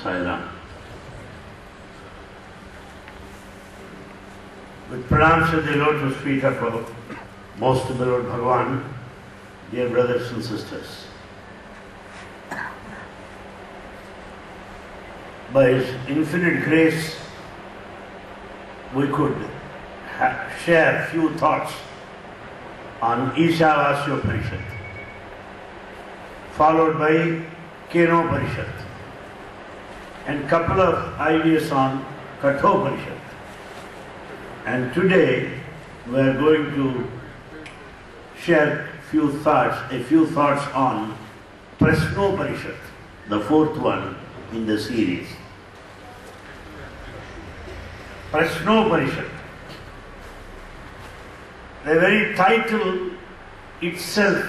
Sai Ram. With pranams at the lotus feet of our most beloved Bhagavan, dear brothers and sisters, by His infinite grace, we could share few thoughts on Ishavasya Upanishad, followed by Kenopanishad, and couple of ideas on Kathopanishad. And today we are going to share a few thoughts on Prashnopanishad, the fourth one in the series. Prashnopanishad. The very title itself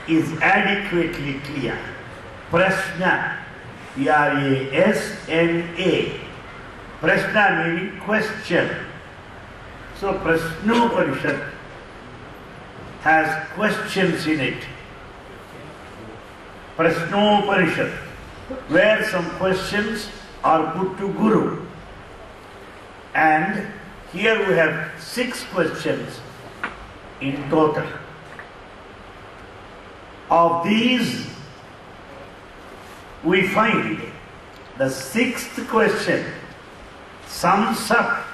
is adequately clear. Prashna, P-R-A-S-N-A. Prashna meaning question. So Prashnopanishad has questions in it. Prashnopanishad, where some questions are put to Guru. And here we have 6 questions in total. Of these, we find the 6th question sums up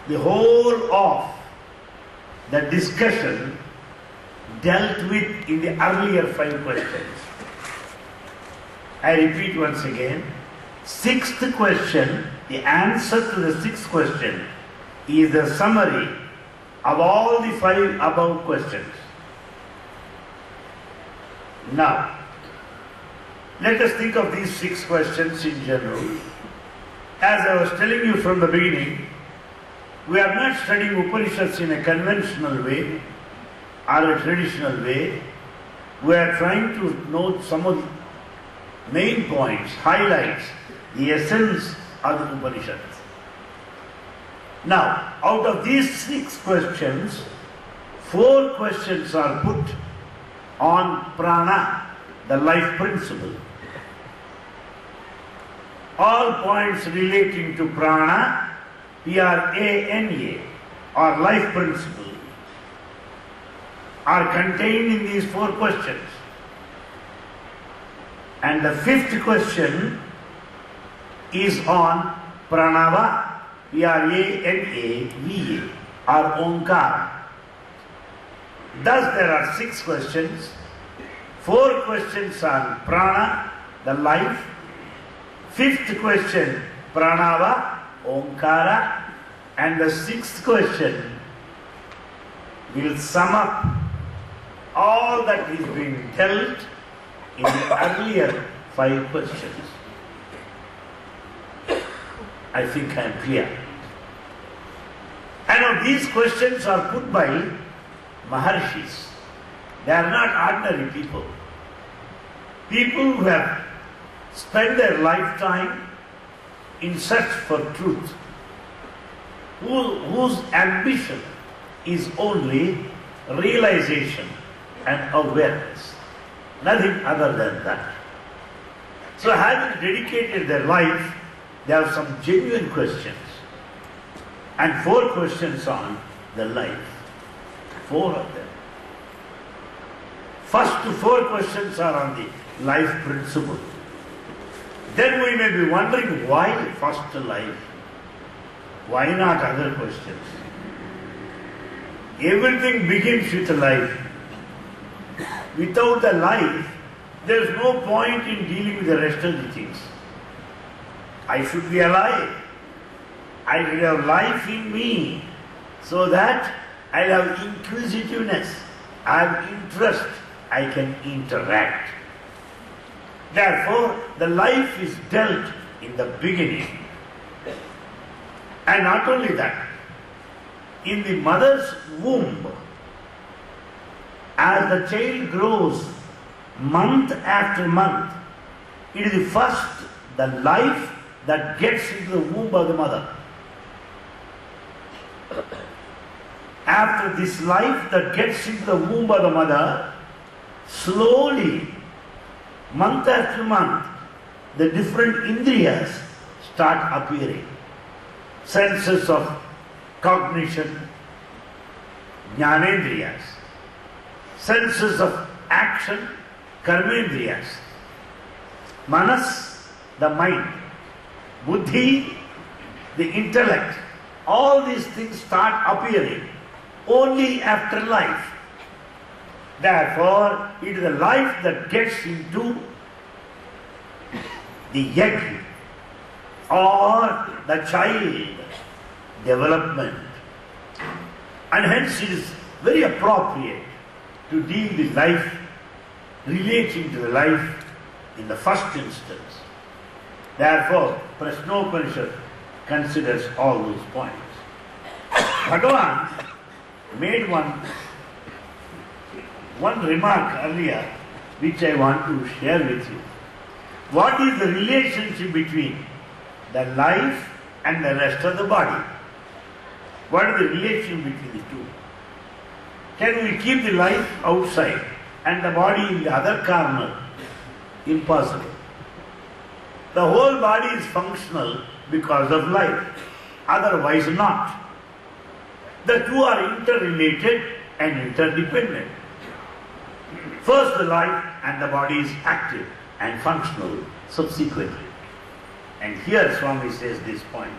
the whole of the discussion dealt with in the earlier 5 questions. I repeat once again, 6th question, the answer to the 6th question is the summary of all the 5 above questions. Now, let us think of these 6 questions in general. As I was telling you from the beginning, we are not studying Upanishads in a conventional way or a traditional way. We are trying to note some of the main points, highlights, the essence of the Upanishads. Now, out of these 6 questions, 4 questions are put on prana, the life principle. All points relating to prana, P-R-A-N-A, or life principle, are contained in these 4 questions. And the 5th question is on pranava, P-R-A-N-A-V-A, or Omkara. Thus there are 6 questions, 4 questions on prana, the life, 5th question pranava, Omkara, and the 6th question will sum up all that is being dealt in the earlier 5 questions. I think I am clear. And now these questions are put by Maharshis. They are not ordinary people. People who have spent their lifetime in search for truth, whose ambition is only realization and awareness, nothing other than that. So having dedicated their life, they have some genuine questions, and 4 questions on the life, 4 of them. First 4 questions are on the life principle. Then we may be wondering, why first life? Why not other questions? Everything begins with life. Without the life, there is no point in dealing with the rest of the things. I should be alive. I should have life in me, so that I have inquisitiveness, I have interest, I can interact. Therefore, the life is dealt in the beginning. And not only that, in the mother's womb, as the child grows month after month, it is the life that gets into the womb of the mother. After this life that gets into the womb of the mother, slowly, month after month, the different indriyas start appearing. Senses of cognition, jnanendriyas. Senses of action, karmendriyas. Manas, the mind. Buddhi, the intellect. All these things start appearing only after life. Therefore, it is the life that gets into the egg or the child development. And hence it is very appropriate to deal with life, relating to the life in the first instance. Therefore, Prashnopanishad considers all those points. Bhagavan made one remark earlier which I want to share with you. What is the relationship between the life and the rest of the body? What is the relation between the two? Can we keep the life outside and the body in the other corner? Impossible. The whole body is functional because of life, otherwise not. The two are interrelated and interdependent. First the life and the body is active and functional subsequently. And here Swami says this point.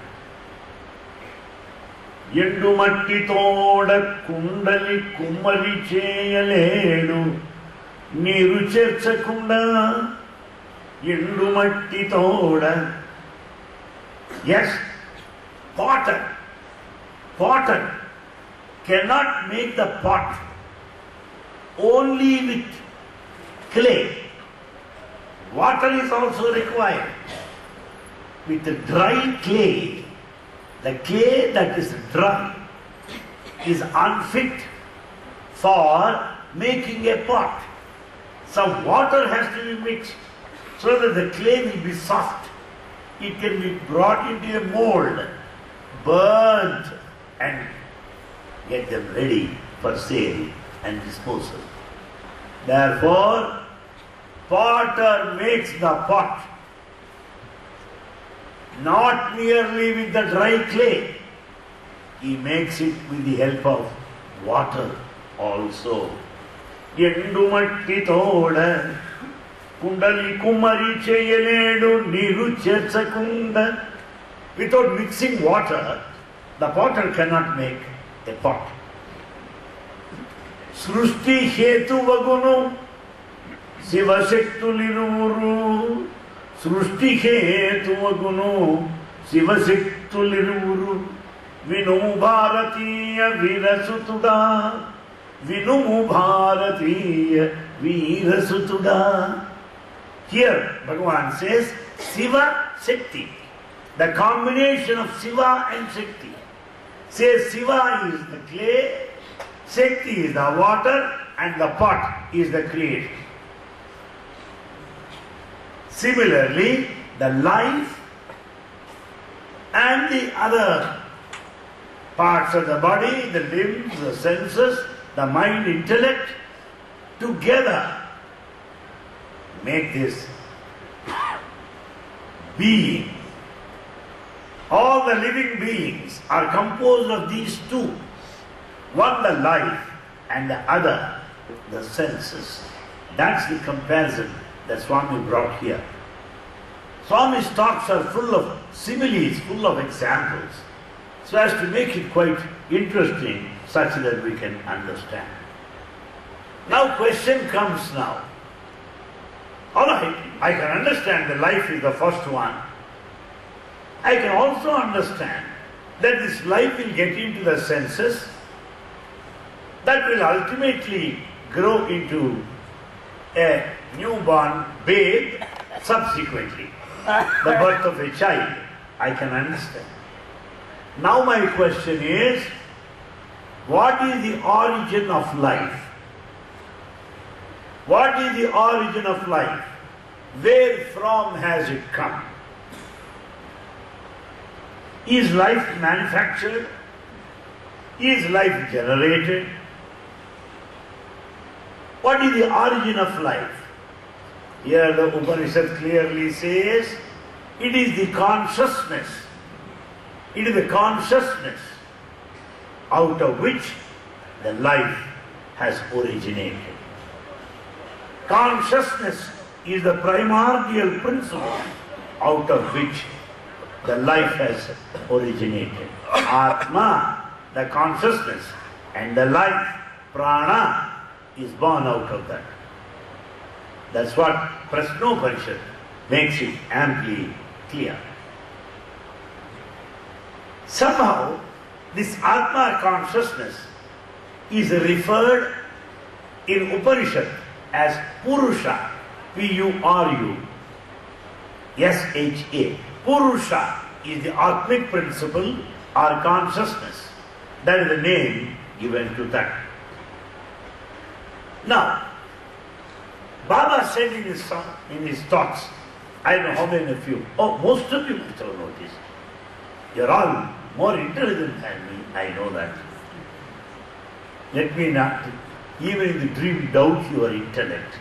Yendumatti toda kundali kummari cheyaledu Niru cherchakunda Yendumatti toda. Yes, potter cannot make the pot only with clay. Water is also required. With the dry clay, the clay that is dry is unfit for making a pot. Some water has to be mixed so that the clay will be soft. It can be brought into a mold, burnt, and get them ready for sale and disposal. Therefore, potter makes the pot not merely with the dry clay, he makes it with the help of water also. Yendumatti toda kundali kumari cheyaledu niru cherchakunda. Without mixing water, the potter cannot make a pot. Srushti hetu vagunu Sivashektuliruru. Srushti hetu vagunu Sivashektuliruru. Vinu bharatiya virasutuda. Vinu bharatiya virasutuda. Here Bhagavan says Siva Shakti. The combination of Siva and Shakti. Says Siva is the clay, Shakti is the water, and the pot is the creation. Similarly, the life and the other parts of the body, the limbs, the senses, the mind, intellect, together make this being. All the living beings are composed of these two. One the life and the other the senses. That's the comparison that Swami brought here. Swami's talks are full of similes, full of examples, so as to make it quite interesting such that we can understand. Now question comes now. Alright, I can understand the life is the first one. I can also understand that this life will get into the senses, that will ultimately grow into a newborn babe subsequently, the birth of a child. I can understand. Now my question is, what is the origin of life? What is the origin of life? Where from has it come? Is life manufactured? Is life generated? What is the origin of life? Here the Upanishad clearly says, it is the consciousness. It is the consciousness out of which the life has originated. Consciousness is the primordial principle out of which the life has originated. Atma, the consciousness, and the life, prana, is born out of that. That's what Prashnopanishad makes it amply clear. Somehow, this Atma consciousness is referred in Upanishad as Purusha, P-U-R-U-S-H-A. Purusha is the Atmic principle or consciousness. That is the name given to that. Now, Baba said in his thoughts, I don't know how many of you, most of you must have noticed. You're all more intelligent than me, I know that. Let me not, even in the dream, doubt your intellect,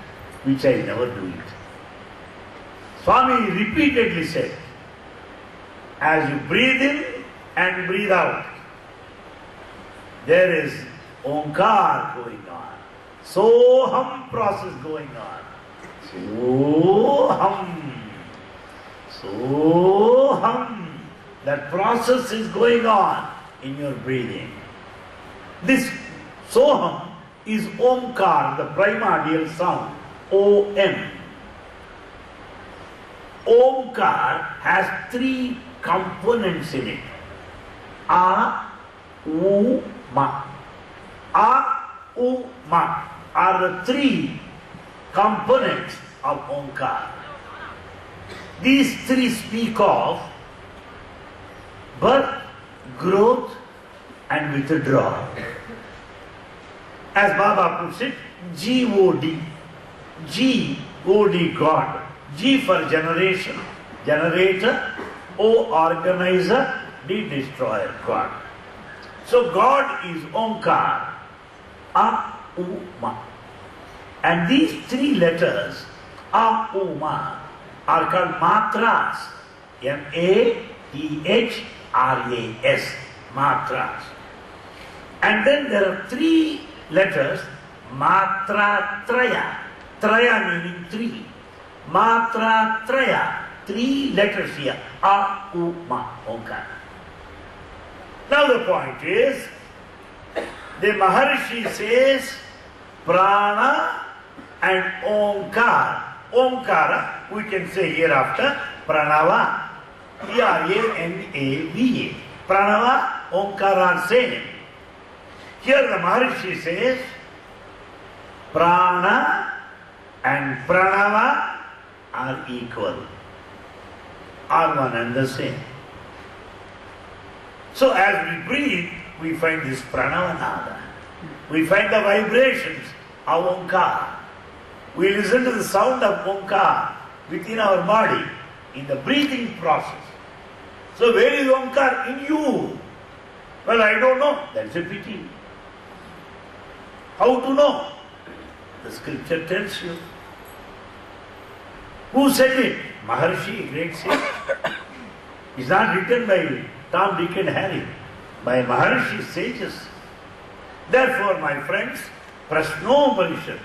which I never do it. Swami repeatedly said, as you breathe in and breathe out, there is Omkar going on. Soham process going on. Soham. That process is going on in your breathing. This Soham is Omkar, the primordial sound. O-M. Omkar has three components in it. A, U, Ma. A, U, Ma are the three components of Omkar. These three speak of birth, growth, and withdrawal. As Baba puts it, G-O-D. G-O-D, God. G for generation, generator. O, organizer. D, destroyer, God. So God is Omkar. A, U, Ma. And these three letters, A, U, Ma, are called matras. M-A-T-H-R-A-S. Matras. And then there are three letters, Matra Traya. Traya meaning three. Matra Traya. Three letters here. A, U, Ma, Omkar. Now the point is, the Maharishi says, Prana and Omkar. Omkara, we can say hereafter, Pranava. P-R-A-N-A-V-A. Pranava, Omkara are same. Here the Maharishi says, Prana and Pranava are equal, are one and the same. So as we breathe, we find this Pranavanada. We find the vibrations of Omkar. We listen to the sound of Omkar within our body in the breathing process. So where is Omkar in you? Well, I don't know. That's a pity. How to know? The scripture tells you. Who said it? Maharishi, great sage. It's not written by Tom, Dick and Harry, by Maharishi sages. Therefore, my friends, Prashnopanishad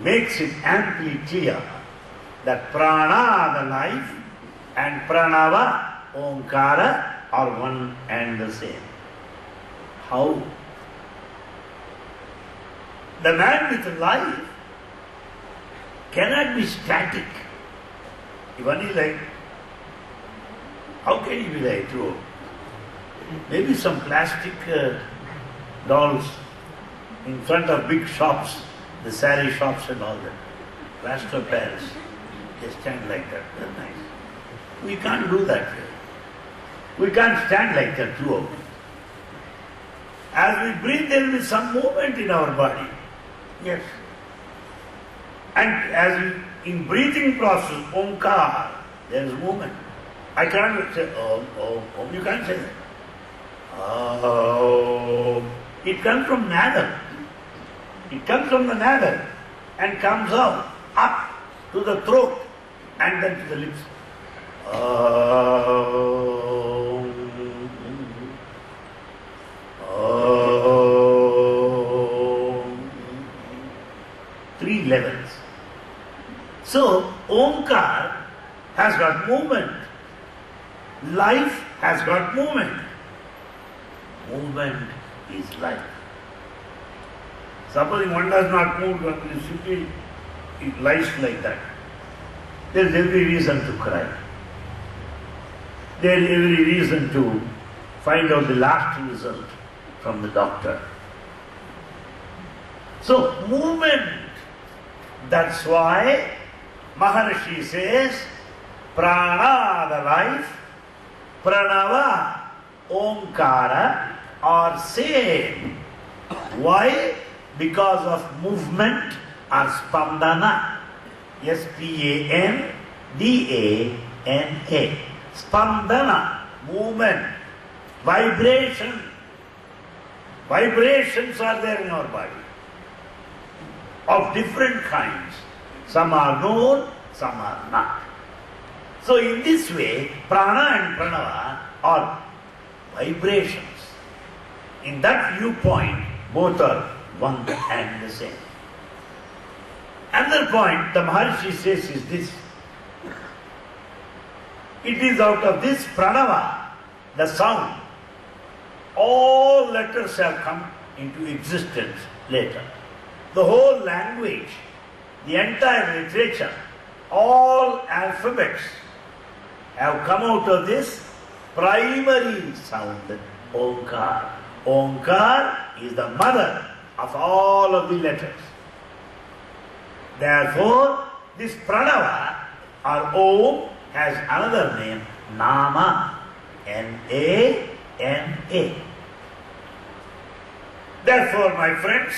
makes it amply clear that Prana, the life, and Pranava, Omkara, are one and the same. How? The man with life cannot be static. If one is like, how can he be like true? Maybe some plastic dolls in front of big shops, the sari shops and all that. Plaster of Paris. They stand like that. They're nice. We can't do that here. We can't stand like that too. As we breathe, there will be some movement in our body. Yes. And as in breathing process, Omkar, there is movement. I can't say Om, Om, Om. You can't say that. Oh. It comes from Nada. It comes from the Nada and comes out, up. to the throat and then to the lips. Three levels. So, Omkar has got movement. Life has got movement. Movement is life. Supposing one does not move, simply it lies like that. There is every reason to cry. There is every reason to find out the last result from the doctor. So, movement. That's why Maharishi says, Prana, the life, Pranava, Omkara are same. Why? Because of movement or spandana. S-P-A-N-D-A-N-A. Spandana, movement, vibration. Vibrations are there in our body of different kinds. Some are known, some are not. So in this way, prana and pranava are vibrations. In that viewpoint, both are one and the same. Another point the Maharishi says is this. It is out of this pranava, the sound, all letters have come into existence later. The whole language, the entire literature, all alphabets have come out of this primary sound, Omkar. Omkar is the mother of all of the letters. Therefore, this pranava or Om has another name, Nama, N-A-N-A. Therefore, my friends,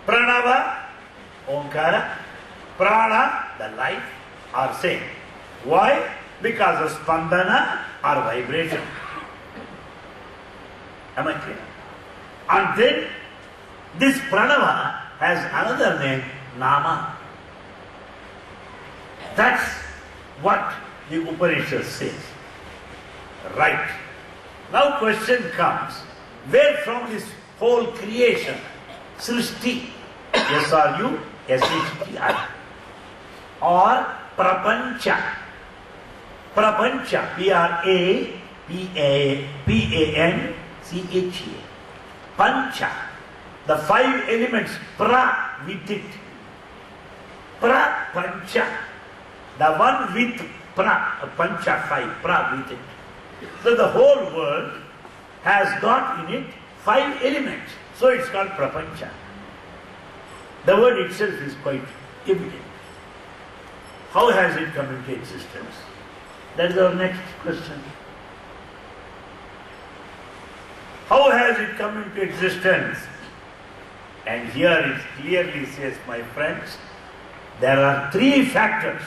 Pranava, Omkara, Prana, the life, are same. Why? Because of spandana or vibration. Am I clear? And then this Pranava has another name, Nama. That's what the Upanishad says. Right. Now question comes, where from this whole creation, Srishti, S-R-U-S-H-T-I, or Prapancha, Prapancha, P-R-A-P-A-N-C-H-A, Pancha, the five elements, pra with it, Prapancha, the one with pra, pancha, five, pra with it. So the whole world has got in it five elements. So it's called Prapancha. The word itself is quite evident. How has it come into existence? That is our next question. How has it come into existence? And here it clearly says, my friends, there are three factors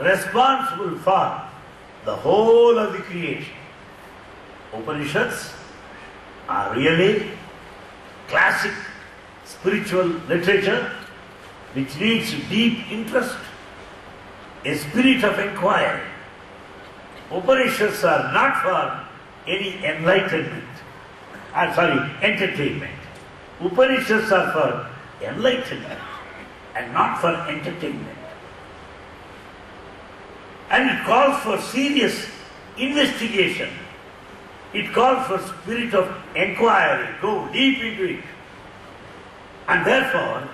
responsible for the whole of the creation. Upanishads are really classic spiritual literature which needs deep interest, a spirit of inquiry. Upanishads are not for any entertainment. Upanishads are for enlightenment and not for entertainment. And it calls for serious investigation. It calls for spirit of inquiry, go deep into it. And therefore,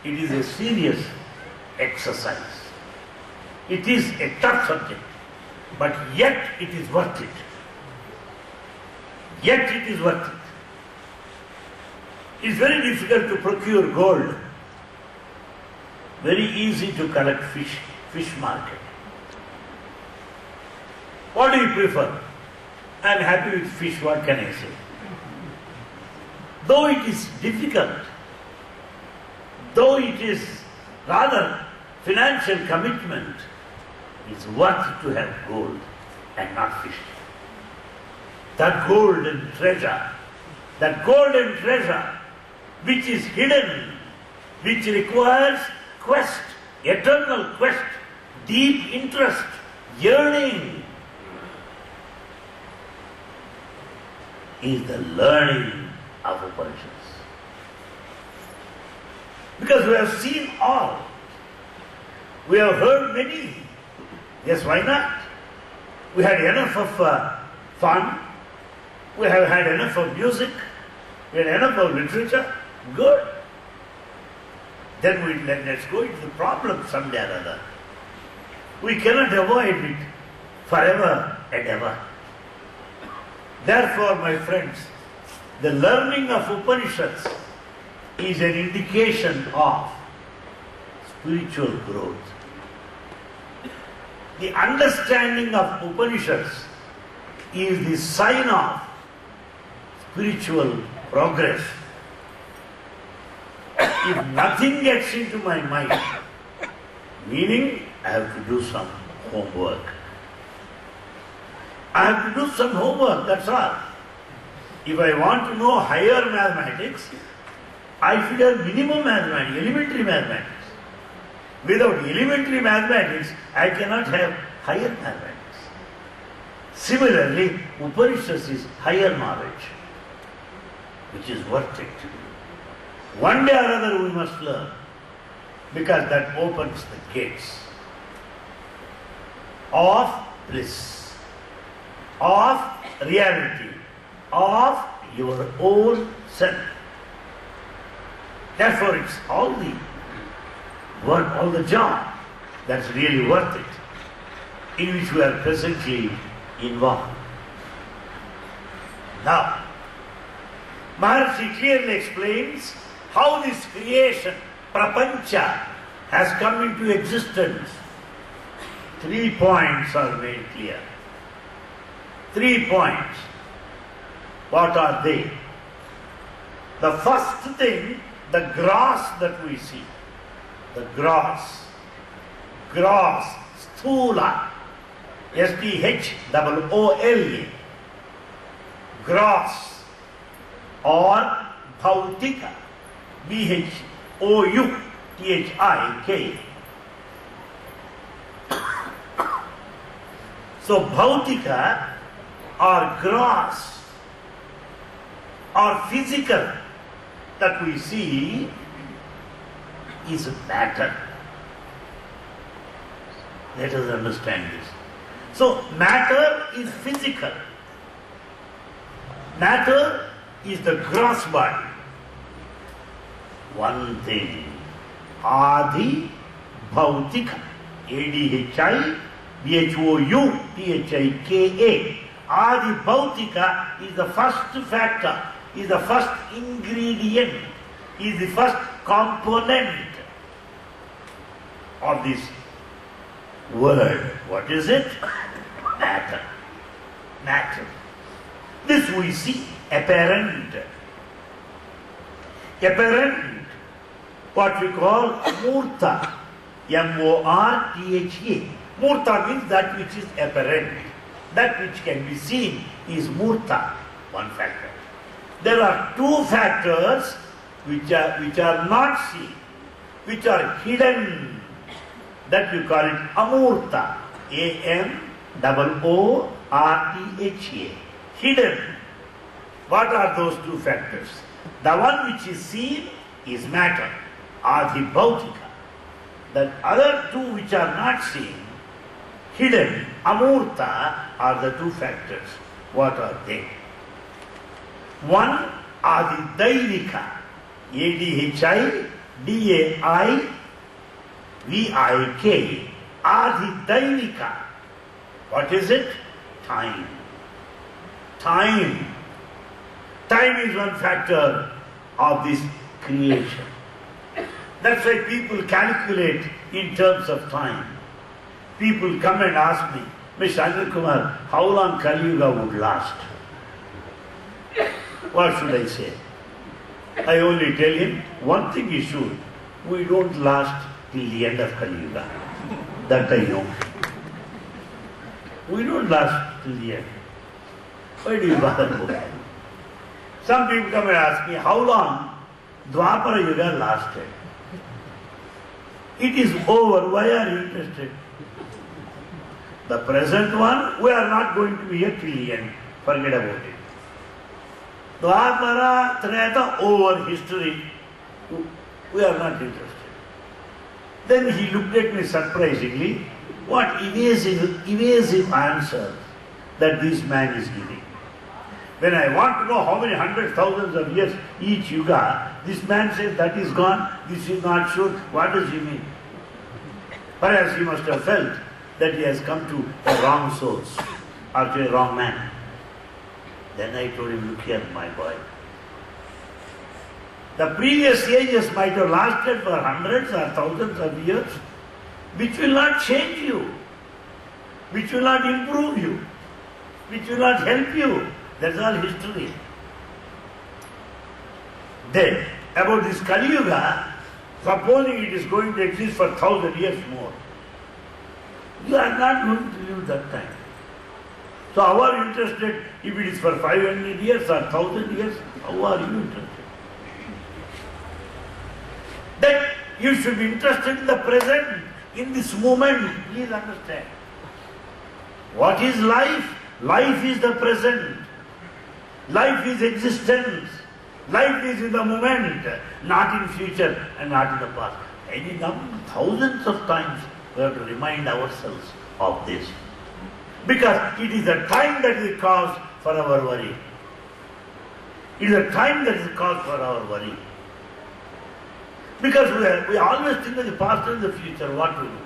it is a serious exercise. It is a tough subject, but yet it is worth it. Yet it is worth it. It is very difficult to procure gold. Very easy to collect fish market. What do you prefer? I am happy with fish, what can I say? Though it is difficult, though it is rather financial commitment, it's worth it to have gold and not fish. That golden treasure which is hidden, which requires quest, eternal quest, deep interest, yearning is the learning of Upanishads. Because we have seen all. We have heard many. Yes, why not? We had enough of fun. We have had enough of music. We had enough of literature. Good. Then let's go into the problem someday or other. We cannot avoid it forever and ever. Therefore, my friends, the learning of Upanishads is an indication of spiritual growth. The understanding of Upanishads is the sign of spiritual progress. If nothing gets into my mind, meaning I have to do some homework. I have to do some homework, that's all. If I want to know higher mathematics, I should have minimum mathematics, elementary mathematics. Without elementary mathematics, I cannot have higher mathematics. Similarly, Upanishads is higher knowledge, which is worth it. One day or other we must learn, because that opens the gates of bliss, of reality, of your own self. Therefore, it's all the work, all the job that's really worth it, in which we are presently involved. Now, Maharishi clearly explains how this creation, prapancha, has come into existence. 3 points are made clear. 3 points. What are they? The first thing, the grass that we see. The grass. Grass, sthula. S-T-H-O-O-L-A. Grass or bhautika. B-H-O-U-T-H-I-K. So bhautika or grass or physical that we see is matter. Let us understand this. So matter is physical. Matter is the gross body. One thing, Adi Bhautika, A-D-H-I-B-H-O-U-T-H-I-K-A. Adi Bhautika is the first factor, is the first ingredient, is the first component of this world. What is it? Matter. Matter. This we see, apparent. Apparent. What we call Murta. M-O-R-T-H-A. Murta means that which is apparent. That which can be seen is Murta, one factor. There are 2 factors which are not seen, which are hidden. That we call it Amurta. A-M-O-O-R-T-H-A. Hidden. What are those 2 factors? The one which is seen is matter, Adi Bhautika. The other 2 which are not seen, hidden, Amurta, are the 2 factors. What are they? One, Adi Daivika, A-D-H-I-D-A-I-V-I-K, Adi Daivika. What is it? Time. Time. Time is one factor of this creation. That's why people calculate in terms of time. People come and ask me, Mr. Anil Kumar, how long Kali Yuga would last? What should I say? I only tell him, one thing is sure, we don't last till the end of Kali Yuga. That I know. We don't last till the end. Why do you bother about that? Some people come and ask me, how long Dwapara Yuga lasted? It is over. Why are you interested? The present one, we are not going to be here till the end. Forget about it. Dwapara, Treta, over history. We are not interested. Then he looked at me surprisingly. What evasive answers that this man is giving. When I want to know how many hundreds, thousands of years each yuga, this man says that is gone, this is not sure. What does he mean? Perhaps he must have felt that he has come to a wrong source or to a wrong man. Then I told him, look here, my boy. The previous ages might have lasted for hundreds or thousands of years, which will not change you, which will not improve you, which will not help you. That's all history. Then, about this Kali Yuga, supposing it is going to exist for 1,000 years more, you are not going to live that time. So how are you interested if it is for 500 years or 1,000 years? How are you interested? That you should be interested in the present, in this moment. Please understand. What is life? Life is the present. Life is existence. Life is in the moment, not in future and not in the past. Any thousands of times we have to remind ourselves of this. Because it is the time that is the cause for our worry. It is the time that is the cause for our worry. Because we always think of the past and the future, what to do.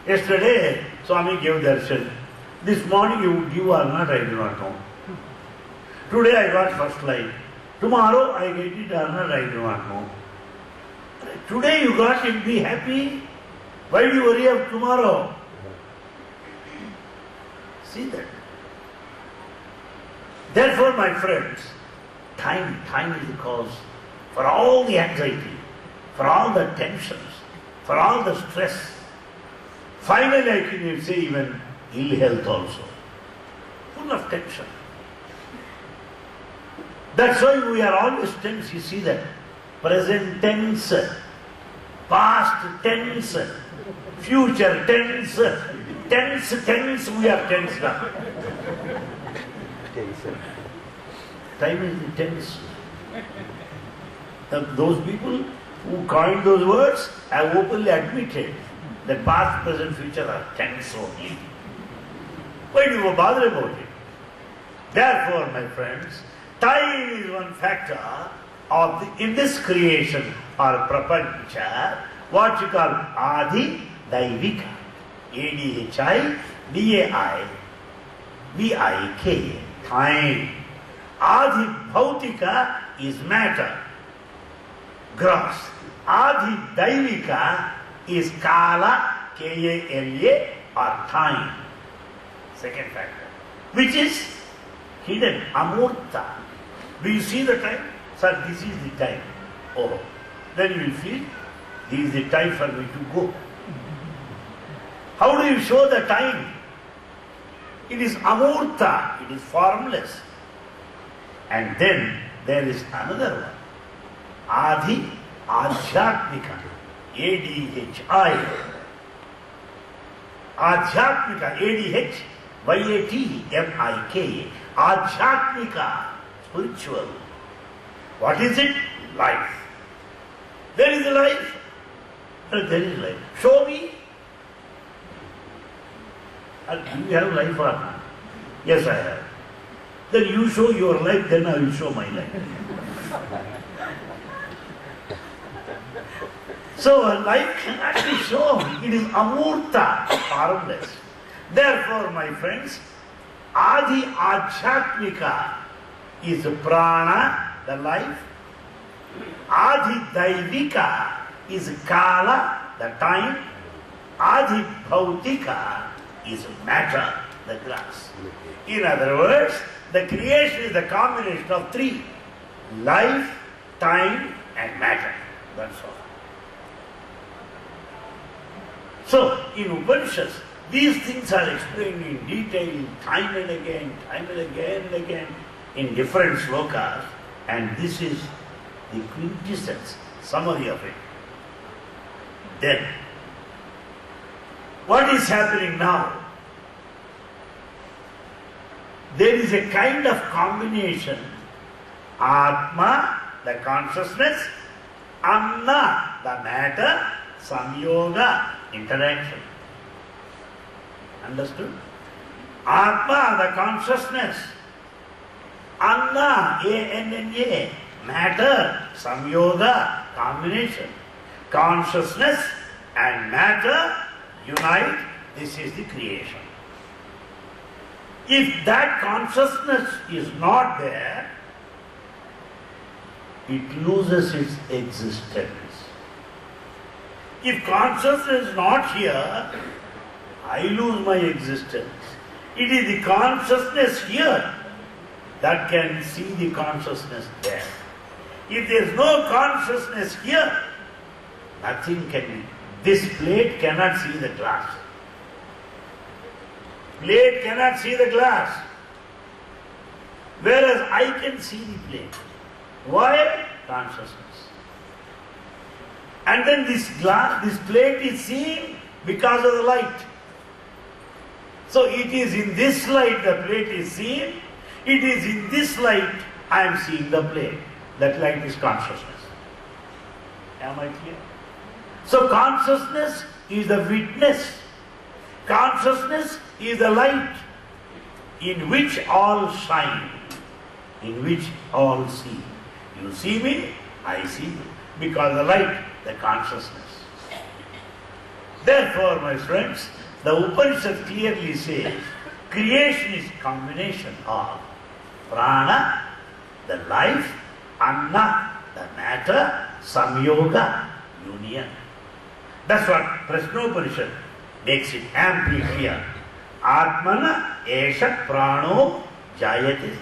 Yesterday, Swami gave darshan. This morning you would give or not, I do not know. Today I got first light. Tomorrow I get it or not, I do not know. Today you got it, be happy. Why do you worry of tomorrow? See that. Therefore, my friends, time is the cause for all the anxiety, for all the tensions, for all the stress. Finally, I can say even ill health also. Full of tension. That's why we are always tense. You see that. Present tense, past tense, future tense, tense, we are tense now. Time is the tense. Those people who coined those words have openly admitted that past, present, future are tense only. Why do you bother about it? Therefore, my friends, time is one factor in this creation or prapancha, what you call Adi Daivika. A-D-H-I, D-A-I, V-I-K, time. Adi Bhautika is matter, gross. Adi Daivika is Kala, K-A-L-A, or time. Second factor. Which is hidden, Amurta. Do you see the time? Sir, this is the time. Oh, then you will feel, this is the time for me to go. How do you show the time? It is Amurta, it is formless. And then there is another one. Adi Adhyatmika. A-D-H-I. Adhyatmika. A-D-H-Y-A-T-M-I-K. Adhyatmika. Spiritual. What is it? Life. There is a life. There is life. Show me. Do you have life or not? Yes, I have. Then you show your life, then I will show my life. So life cannot be shown. It is amurta, formless. Therefore, my friends, Adi Adhyatmika is prana, the life. Adi Daivika is Kala, the time. Adi Bhautika is matter, the grass. In other words, the creation is the combination of three: life, time, and matter. That's all. So, in Upanishads, these things are explained in detail time and again and again in different slokas, and this is the quintessence, summary of it. Then, what is happening now? There is a kind of combination. Atma, the consciousness, Anna, the matter, Samyoga, interaction. Understood? Atma, the consciousness, Anna, A-N-N-A, matter, Samyoga, combination. Consciousness and matter unite, this is the creation. If that consciousness is not there, it loses its existence. If consciousness is not here, I lose my existence. It is the consciousness here that can see the consciousness there. If there is no consciousness here, nothing can be. This plate cannot see the glass. Plate cannot see the glass. Whereas I can see the plate. Why? Consciousness. And then this glass, this plate is seen because of the light. So it is in this light the plate is seen. It is in this light I am seeing the plate. That light is consciousness. Am I clear? So consciousness is the witness. Consciousness is the light in which all shine, in which all see. You see me, I see you. Because the light, the consciousness. Therefore, my friends, the Upanishad clearly says, creation is combination of prana, the life, anna, the matter, samyoga, union. That's what Prashnopanishad makes it amply clear. Atmana esha prano jayate.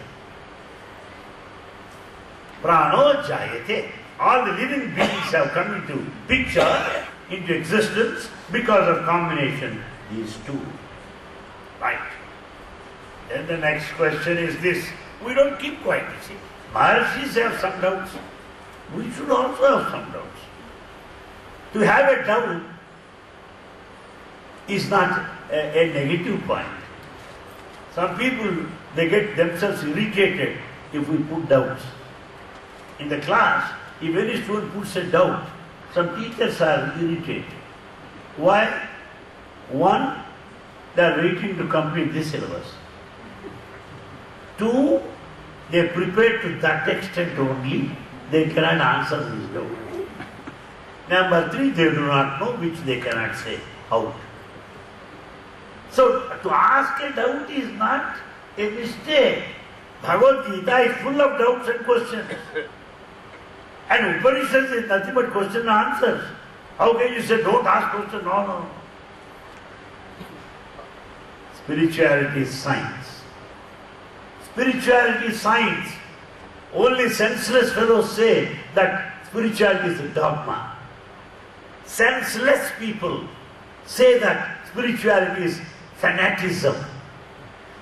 Prano jayate. All the living beings have come into picture, into existence because of combination these two. Right. Then the next question is this. We don't keep quiet, you see. Maharshis have some doubts. We should also have some doubts. To have a doubt is not a negative point. Some people, they get themselves irritated if we put doubts. In the class, if any student puts a doubt, some teachers are irritated. Why? One, they are waiting to complete this syllabus. Two, they are prepared to that extent only, they cannot answer this doubt. Number three, they do not know, which they cannot say out. So, to ask a doubt is not a mistake. Bhagavad Gita is full of doubts and questions. And Upanishads is nothing but question and answers. How can you say, don't ask questions? No, no. Spirituality is science. Spirituality is science. Only senseless fellows say that spirituality is a dogma. Senseless people say that spirituality is fanaticism.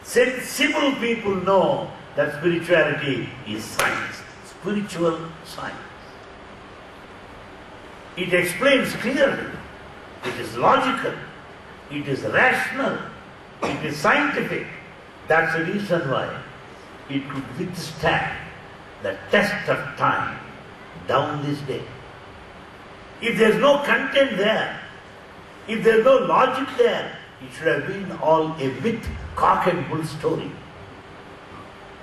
Sensible people know that spirituality is science, spiritual science. It explains clearly, it is logical, it is rational, it is scientific. That's the reason why it could withstand the test of time down this day. If there is no content there, if there is no logic there, it should have been all a myth, cock and bull story.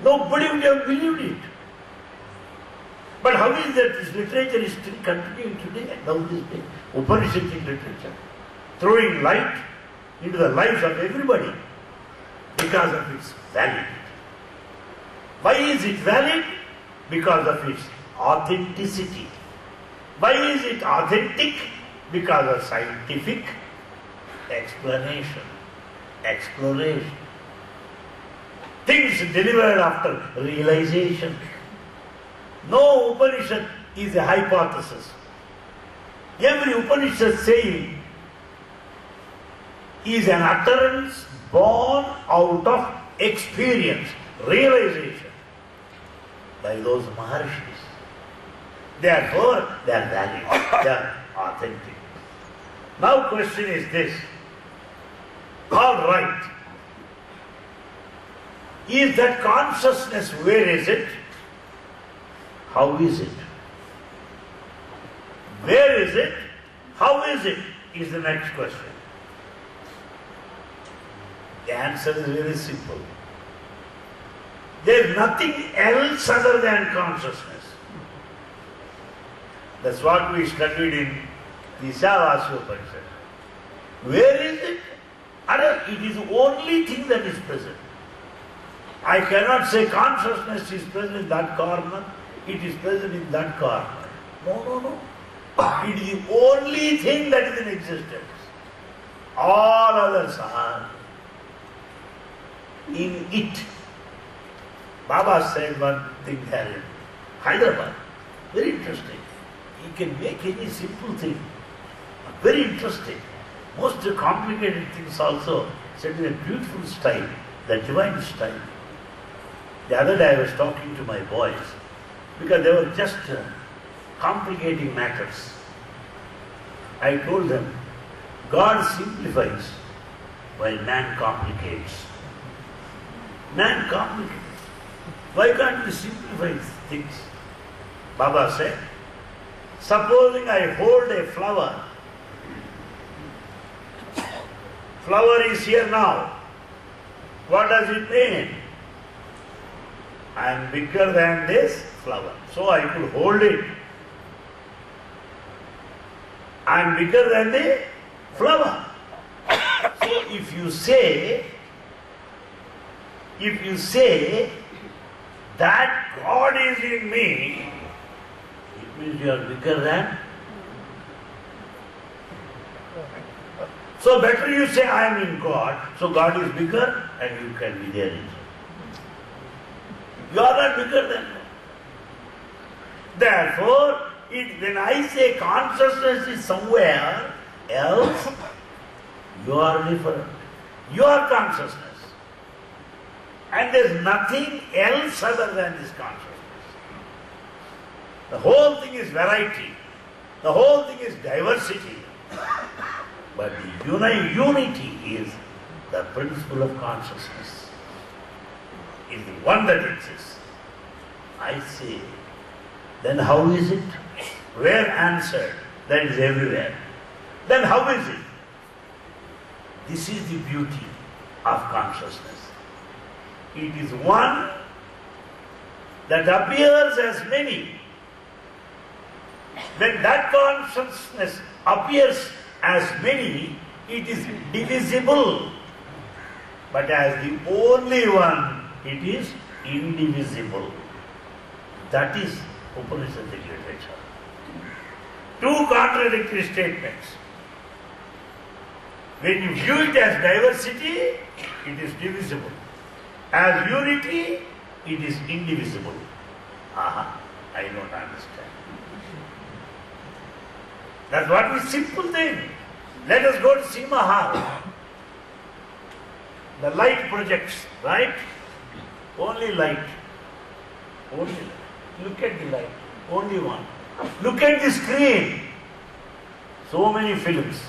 Nobody would have believed it. But how is that this literature is still continuing today, down this day? Upanishadic literature, throwing light into the lives of everybody because of its validity. Why is it valid? Because of its authenticity. Why is it authentic? Because of scientific explanation, exploration. Things delivered after realization. No Upanishad is a hypothesis. Every Upanishad saying is an utterance born out of experience, realization by those Maharshis. Therefore, they are valid, they are authentic. Now question is this. All right. Is that consciousness, where is it? How is it? Where is it? How is it? Is the next question. The answer is very simple. There is nothing else other than consciousness. That's what we studied in the Ishavasya Upanishad. Where is it? It is the only thing that is present. I cannot say consciousness is present in that corner, it is present in that corner. No. It is the only thing that is in existence. All others are in it. Baba said one thing there in Hyderabad. Very interesting. He can make any simple thing. Very interesting. Most complicated things also said in a beautiful style, the divine style. The other day I was talking to my boys because they were just complicating matters. I told them, God simplifies while man complicates. Man complicates. Why can't we simplify things? Baba said, supposing I hold a flower. Flower is here now. What does it mean? I am bigger than this flower. So I could hold it. I am bigger than the flower. So if you say that God is in me, it means you are bigger than. So better you say I am in God, so God is bigger and you can be there. You are not bigger than God. Therefore, when I say consciousness is somewhere else, you are different. You are consciousness. And there is nothing else other than this consciousness. The whole thing is variety. The whole thing is diversity. But the unity is the principle of consciousness. Is the one that exists. I say, then how is it? Where answered? That is everywhere. Then how is it? This is the beauty of consciousness. It is one that appears as many. When that consciousness appears as many, it is divisible. But as the only one, it is indivisible. That is Upanishadic literature. Two contradictory statements. When you view it as diversity, it is divisible. As unity, it is indivisible. I don't understand. That's what is simple thing. Let us go to Cinema Hall. The light projects, right? Only light. Only light. Look at the light. Only one. Look at the screen. So many films,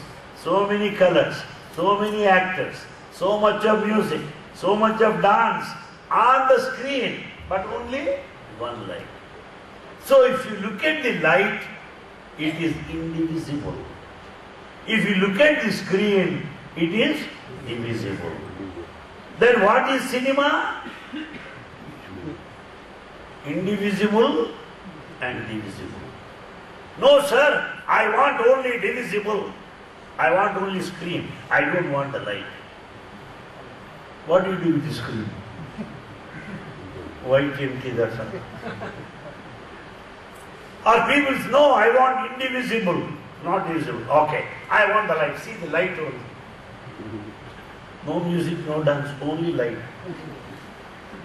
so many colors, so many actors, so much of music, so much of dance on the screen, but only one light. So if you look at the light, it is indivisible. If you look at the screen, it is divisible. Then what is cinema? Indivisible and divisible. No sir, I want only divisible. I want only screen. I don't want the light. What do you do with the screen? White empty, that's all. Or people say, no, I want indivisible, not divisible. Okay, I want the light. See the light only. No music, no dance, only light.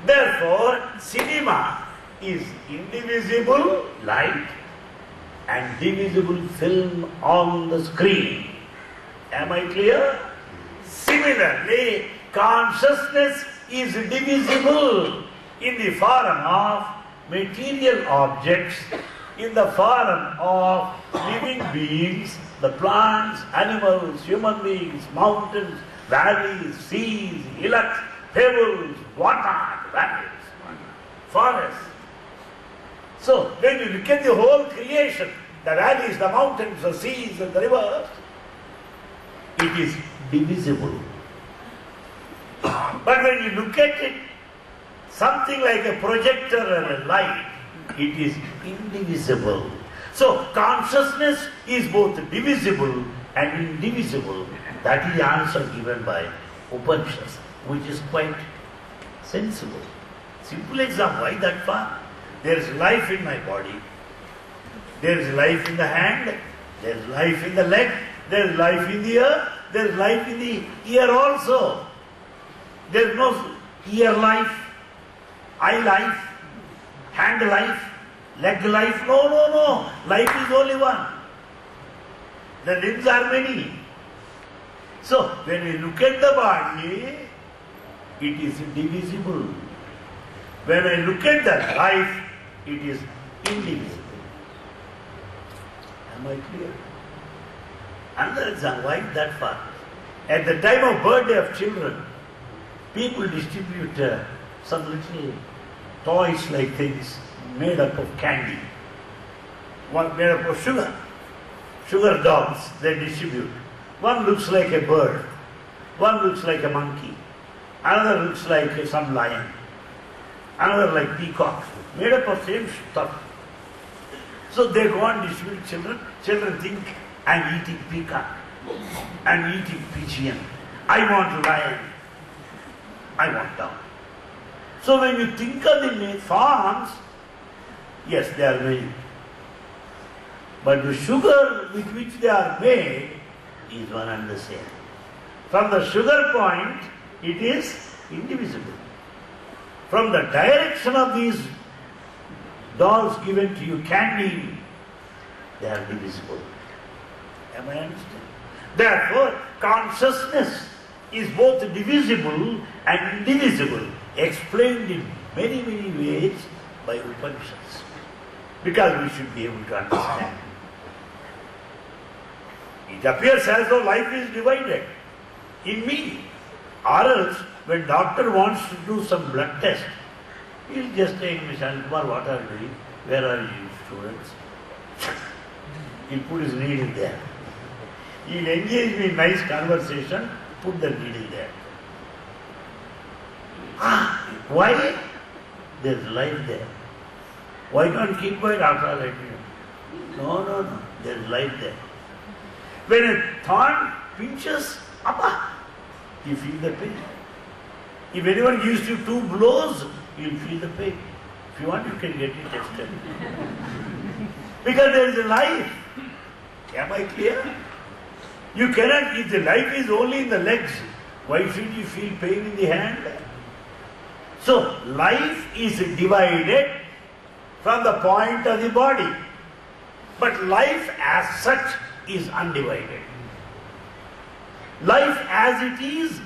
Therefore, cinema is indivisible light and divisible film on the screen. Am I clear? Similarly, consciousness is divisible in the form of material objects, in the form of living beings, the plants, animals, human beings, mountains, valleys, seas, hillocks, pebbles, water, valleys, forests. So when you look at the whole creation, the valleys, the mountains, the seas and the rivers, it is divisible. But when you look at it, something like a projector or a light, it is indivisible. So consciousness is both divisible and indivisible. That is the answer given by Upanishads, which is quite sensible. Simple example, why that far? There is life in my body, there is life in the hand, there is life in the leg, there is life in the ear, there is life in the ear also. There is no ear life, eye life, hand life, leg life. No. Life is only one. The limbs are many. So when we look at the body, it is divisible. When I look at the life, it is indivisible. Am I clear? Another example, why that far? At the time of birthday of children, people distribute some little toys like things made up of candy, one made up of sugar dogs they distribute. One looks like a bird, one looks like a monkey, another looks like some lion, another like peacock, made up of same stuff. So they go and distribute children. Children think, I'm eating peacock, I'm eating pigeon, I want lion, I want dog. So when you think of the forms, yes, they are made. But the sugar with which they are made is one and the same. From the sugar point, it is indivisible. From the direction of these dolls given to you, candy, they are divisible. Am I understand? Therefore, consciousness is both divisible and indivisible, explained in many, many ways by Upanishads, because we should be able to understand. It appears as though life is divided in me, or else when doctor wants to do some blood test, he'll just say, Mr. Ankumar, what are you doing? Where are you, students? He'll put his needle there. He'll engage me in nice conversation, put the needle there. Why? There's life there. Why don't keep quiet after all like you? No. There's life there. When a thorn pinches, you feel the pain. If anyone gives you 2 blows, you'll feel the pain. If you want, you can get it tested. Because there is a life. Am I clear? You cannot, if the life is only in the legs, why should you feel pain in the hand? So, life is divided from the point of the body. But life as such is undivided. Life as it is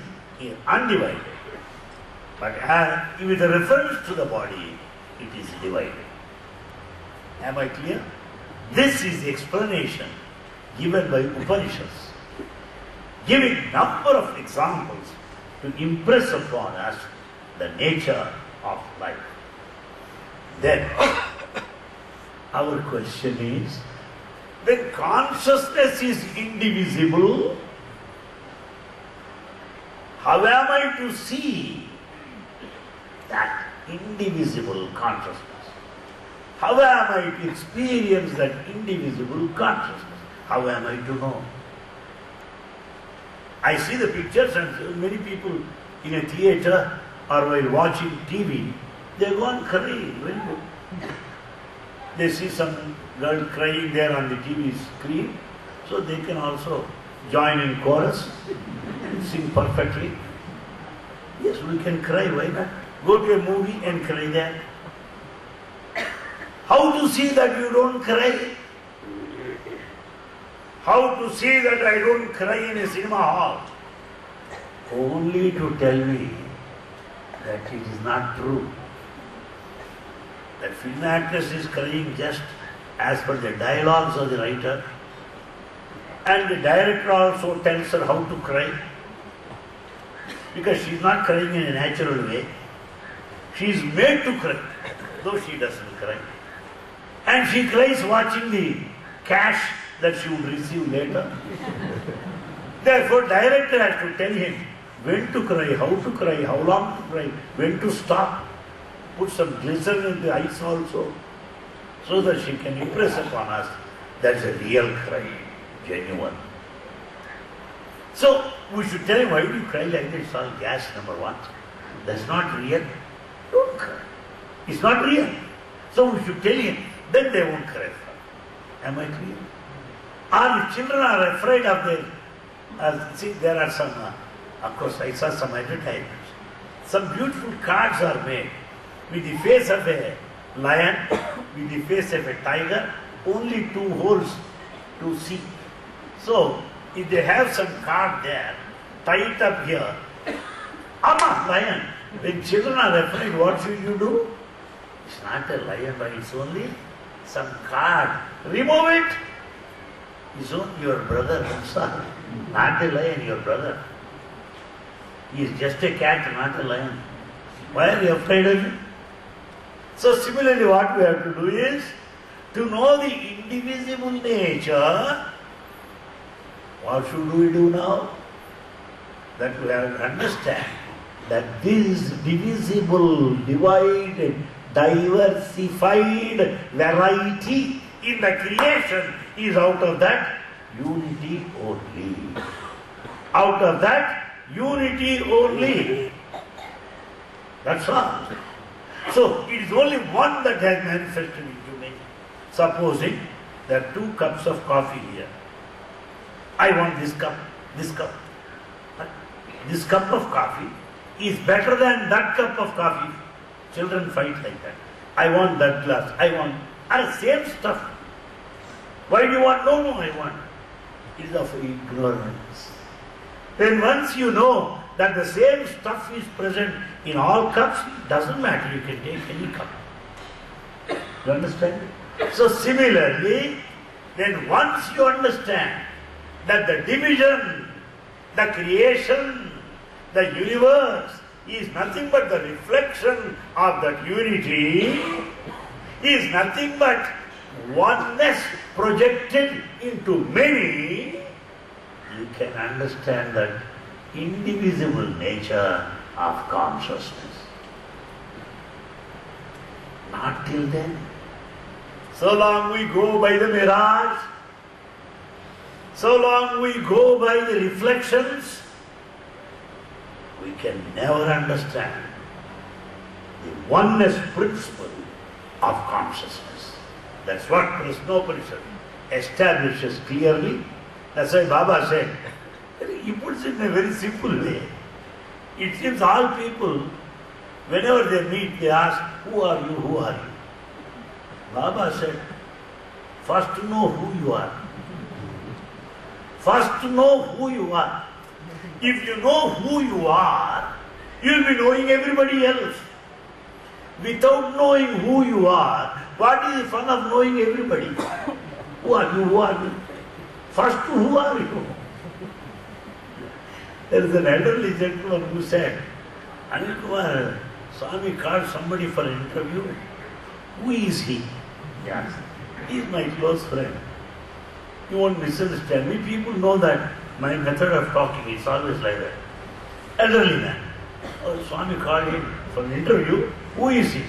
undivided. But with reference to the body, it is divided. Am I clear? This is the explanation given by Upanishads, giving number of examples to impress upon us the nature of life. Then, our question is, when consciousness is indivisible, how am I to see that indivisible consciousness? How am I to experience that indivisible consciousness? How am I to know? I see the pictures, and many people in a theatre or while watching TV, they go and cry. Very good. They see some girl crying there on the TV screen, so they can also join in chorus and sing perfectly. Yes, we can cry, why not? Go to a movie and cry there. How to see that you don't cry? How to see that I don't cry in a cinema hall? Only to tell me that it is not true. That film actress is crying just as per the dialogues of the writer. And the director also tells her how to cry. Because she is not crying in a natural way. She is made to cry, though she doesn't cry. And she cries watching the cash that she would receive later. Therefore, director has to tell him when to cry, how long to cry, when to stop. Put some glycerin in the eyes also, so that she can impress upon us that's a real cry, genuine. So, we should tell him, why do you cry like this? It's all gas, number one. That's not real. Don't cry. It's not real. So we should tell him, then they won't cry. Am I clear? Our children are afraid of their, see, there are some, of course I saw some advertisements. Some beautiful cards are made with the face of a lion, with the face of a tiger, only 2 holes to see. So, if they have some card there, tie it up here, Amma, lion. When children are afraid, what should you do? It's not a lion, but it's only some card. Remove it. It's only your brother, Hamsa. Not a lion, your brother. He is just a cat, not a lion. Why are you afraid of him? So similarly, what we have to do is to know the indivisible nature. What should we do now? That we have to understand that this divisible, divided, diversified variety in the creation is out of that unity only. Out of that unity only. That's all. So, it is only one that has manifested into me. Supposing there are 2 cups of coffee here. I want this cup, this cup. This cup of coffee is better than that cup of coffee. Children fight like that. I want that glass. I want, same stuff. Why do you want? No, I want. It is of ignorance. Then once you know that the same stuff is present in all cups, doesn't matter, you can take any cup. You understand? So similarly, then once you understand that the division, the creation, the universe is nothing but the reflection of that unity, is nothing but oneness projected into many, you can understand that indivisible nature of consciousness. Not till then. So long we go by the mirage, so long we go by the reflections, we can never understand the oneness principle of consciousness. That's what Prasnopanishad establishes clearly. That's why Baba said, he puts it in a very simple way. It seems all people, whenever they meet, they ask, who are you, who are you? Baba said, first to know who you are. First to know who you are. If you know who you are, you will be knowing everybody else. Without knowing who you are, what is the fun of knowing everybody? Who are you? Who are you? First, who are you? There is an elderly gentleman who said, Anil Kumar, Swami called somebody for an interview. Who is he? Yes. He is my close friend. You won't misunderstand me. People know that my method of talking is always like that. Elderly man. Oh, Swami called him for an interview. Who is he?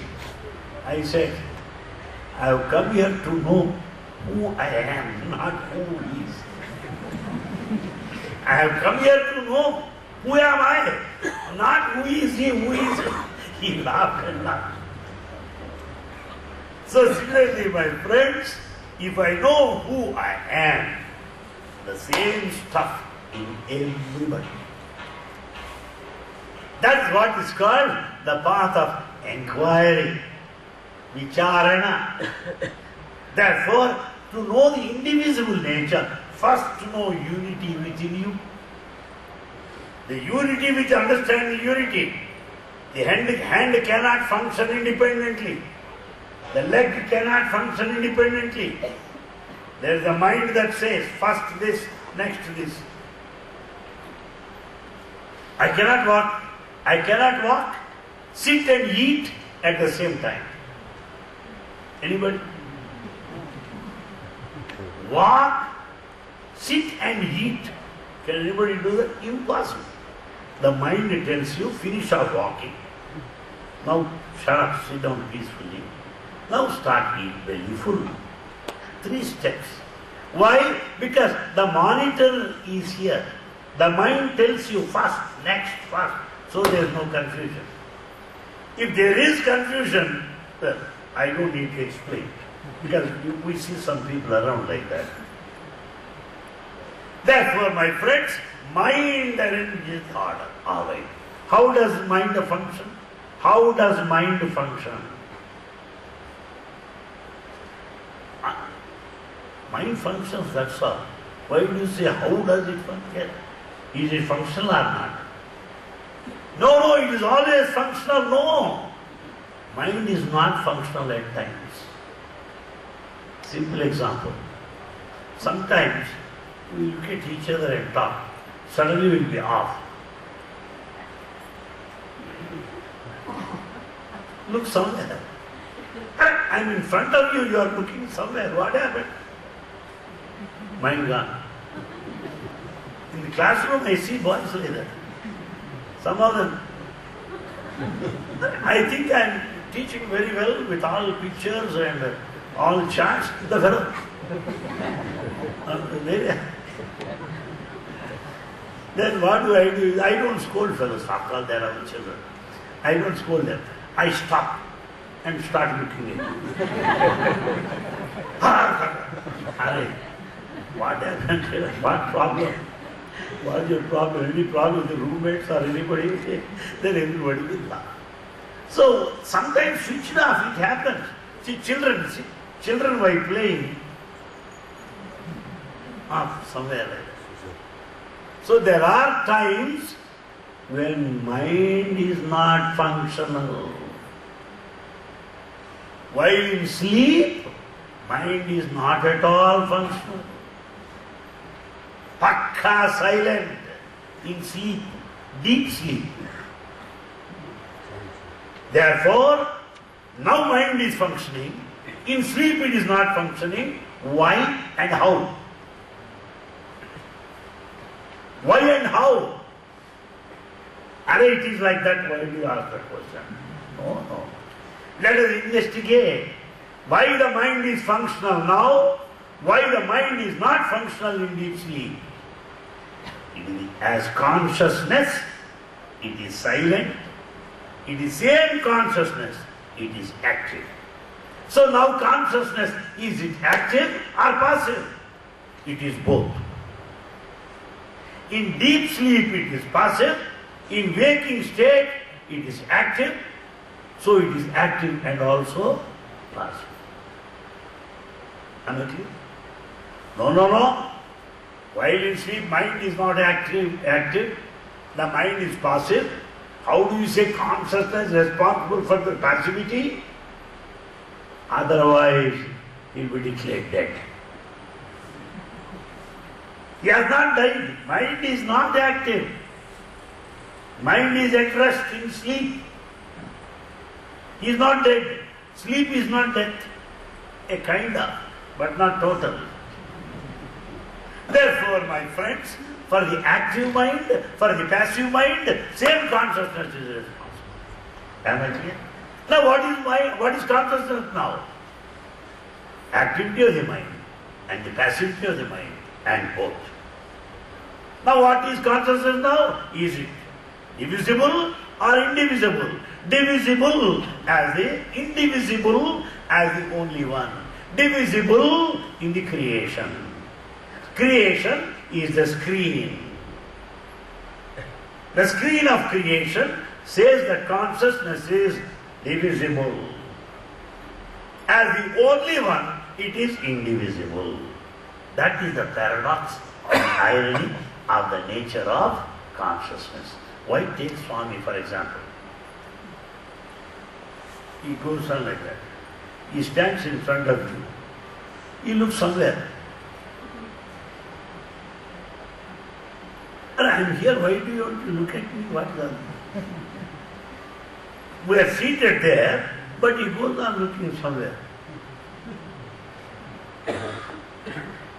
I said, I have come here to know who I am, not who he is. I have come here to know who am I, not who is he, who is he. He laughed and laughed. So similarly, my friends, if I know who I am, the same stuff in everybody. That's what is called the path of inquiry, vicharana. Therefore, to know the indivisible nature, first to know unity within you. The unity which understands the unity. The hand cannot function independently. The leg cannot function independently. There is a mind that says, first this, next to this. I cannot walk, sit and eat at the same time. Anybody? Walk, sit and eat. Can anybody do that? Impossible. The mind tells you, finish off walking. Now shut up, sit down peacefully. Now start eat belly full. 3 steps. Why? Because the monitor is here. The mind tells you first, next, first. So there is no confusion. If there is confusion, well, I don't need to explain. Because we see some people around like that. Therefore, my friends, mind arranges order. Alright. How does mind function? How does mind function? Mind functions, that's all. Why do you say, how does it function? Is it functional or not? No, it is always functional. No. Mind is not functional at times. Simple example. Sometimes we look at each other and talk. Suddenly we will be off. Look somewhere. I'm in front of you, you are looking somewhere. What happened? Mind gone. In the classroom, I see boys like that. Some of them. I think I'm teaching very well with all pictures and all charts. The fellow. Then what do? I don't scold fellows. After all, they are our children. I don't scold them. I stop and start looking at them. What happened here? What problem? What's your problem? Any problem with the roommates or anybody? Then everybody will laugh. So sometimes switched off, it happens. See, children while playing off somewhere like that. So there are times when mind is not functional. While in sleep, mind is not at all functional. Pakka silent in sleep, deep sleep. Therefore, now mind is functioning. In sleep it is not functioning. Why and how? Why and how? Array, it is like that. Why do you ask that question? No. Let us investigate why the mind is functional now, why the mind is not functional in deep sleep. As consciousness, it is silent. It is same consciousness. It is active. So now consciousness, is it active or passive? It is both. In deep sleep it is passive. In waking state it is active. So it is active and also passive. Am I clear? No. While in sleep, mind is not active. The mind is passive. How do you say consciousness is responsible for the passivity? Otherwise, he will be declared dead. He has not died. Mind is not active. Mind is at rest in sleep. He is not dead. Sleep is not death. A kind of, but not total. Therefore, my friends, for the active mind, for the passive mind, same consciousness is responsible. Am I clear? Now what is mind? What is consciousness now? Activity of the mind and the passivity of the mind and both. Now what is consciousness now? Is it divisible or indivisible? Divisible as the indivisible as the only one. Divisible in the creation. Creation is the screen. The screen of creation says that consciousness is divisible. As the only one, it is indivisible. That is the paradox or the irony of the nature of consciousness. Why take Swami for example? He goes on like that. He stands in front of you. He looks somewhere. I am here, why do you want to look at me? What is that? We are seated there, but he goes on looking somewhere.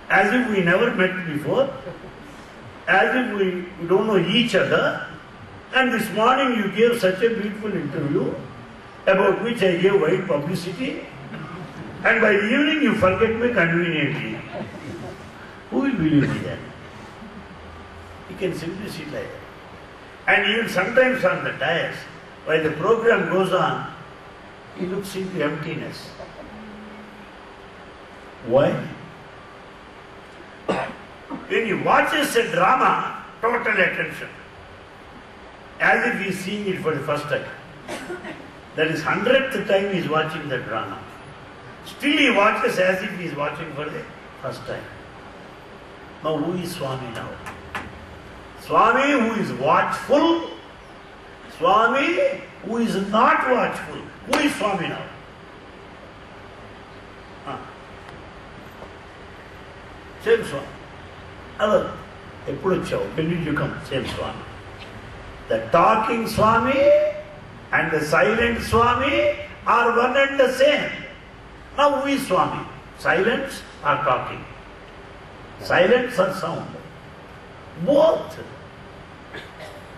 As if we never met before, as if we don't know each other, and this morning you gave such a beautiful interview about which I gave wide publicity, and by the evening you forget me conveniently. Who will believe me then? You can simply sit like that. And even sometimes on the dais, while the program goes on, he looks into emptiness. Why? When he watches a drama, total attention, as if he is seeing it for the first time. That is 100th time he is watching the drama. Still he watches as if he is watching for the first time. Now who is Swami now? Swami who is watchful, Swami who is not watchful. Who is Swami now? Same Swami. Other, when did you come? Same Swami. The talking Swami and the silent Swami are one and the same. Now who is Swami? Silence or talking? Silence or sound? Both.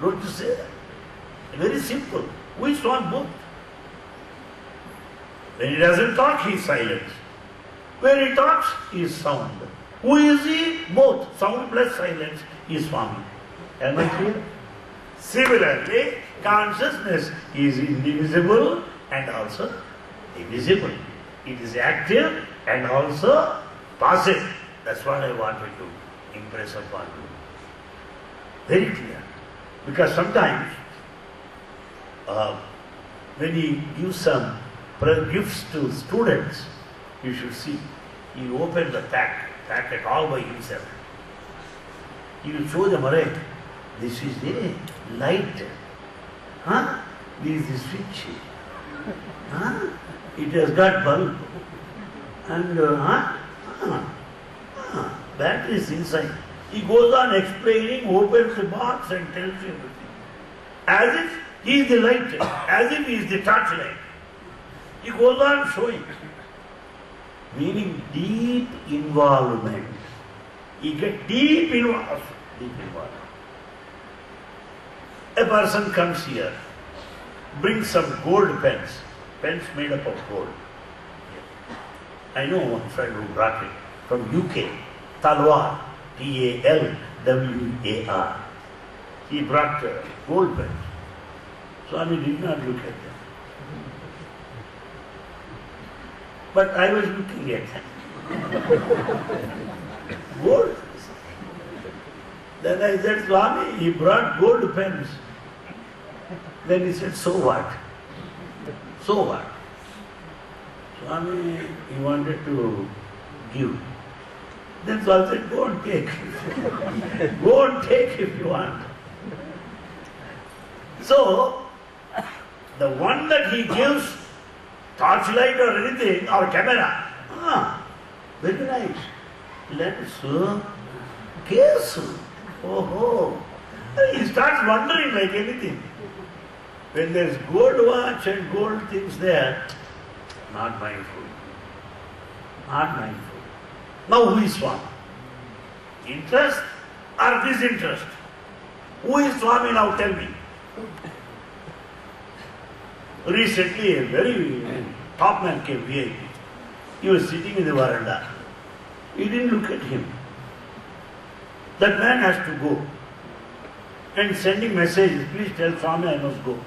Don't you say that? Very simple. Who is Swami? Both. When he doesn't talk, he is silent. When he talks, he is sound. Who is he? Both. Sound plus silence is Swami. Am I clear? Similarly, consciousness is indivisible and also divisible. It is active and also passive. That's what I wanted to impress upon you. Very clear. Because sometimes, when he gives some gifts to students, you should see, he opens the packet all by himself. He will show them, alright, this is the light. This is the switch. It has got bulb. And battery is inside. He goes on explaining, opens the box and tells you everything. As if he is the light, as if he is the torchlight. He goes on showing. Meaning deep involvement. You get deep involved. A person comes here, brings some gold pens made up of gold. I know one friend who brought it from UK, Talwar, Talwar. He brought gold pens. Swami did not look at them. But I was looking at them. Gold. Then I said, Swami, he brought gold pens. Then he said, so what? So what? Swami, he wanted to give. Then Swami said, go and take. Go and take if you want. So, the one that he gives, torchlight or anything, or camera, very nice. Lens, case, oh. He starts wondering like anything. When there is gold watch and gold things there, not mindful. Not mindful. Now who is Swami? Interest or disinterest? Who is Swami now? Tell me. Recently, a very top man came VIP. He was sitting in the veranda. He didn't look at him. That man has to go. And sending messages, please tell Swami I must go.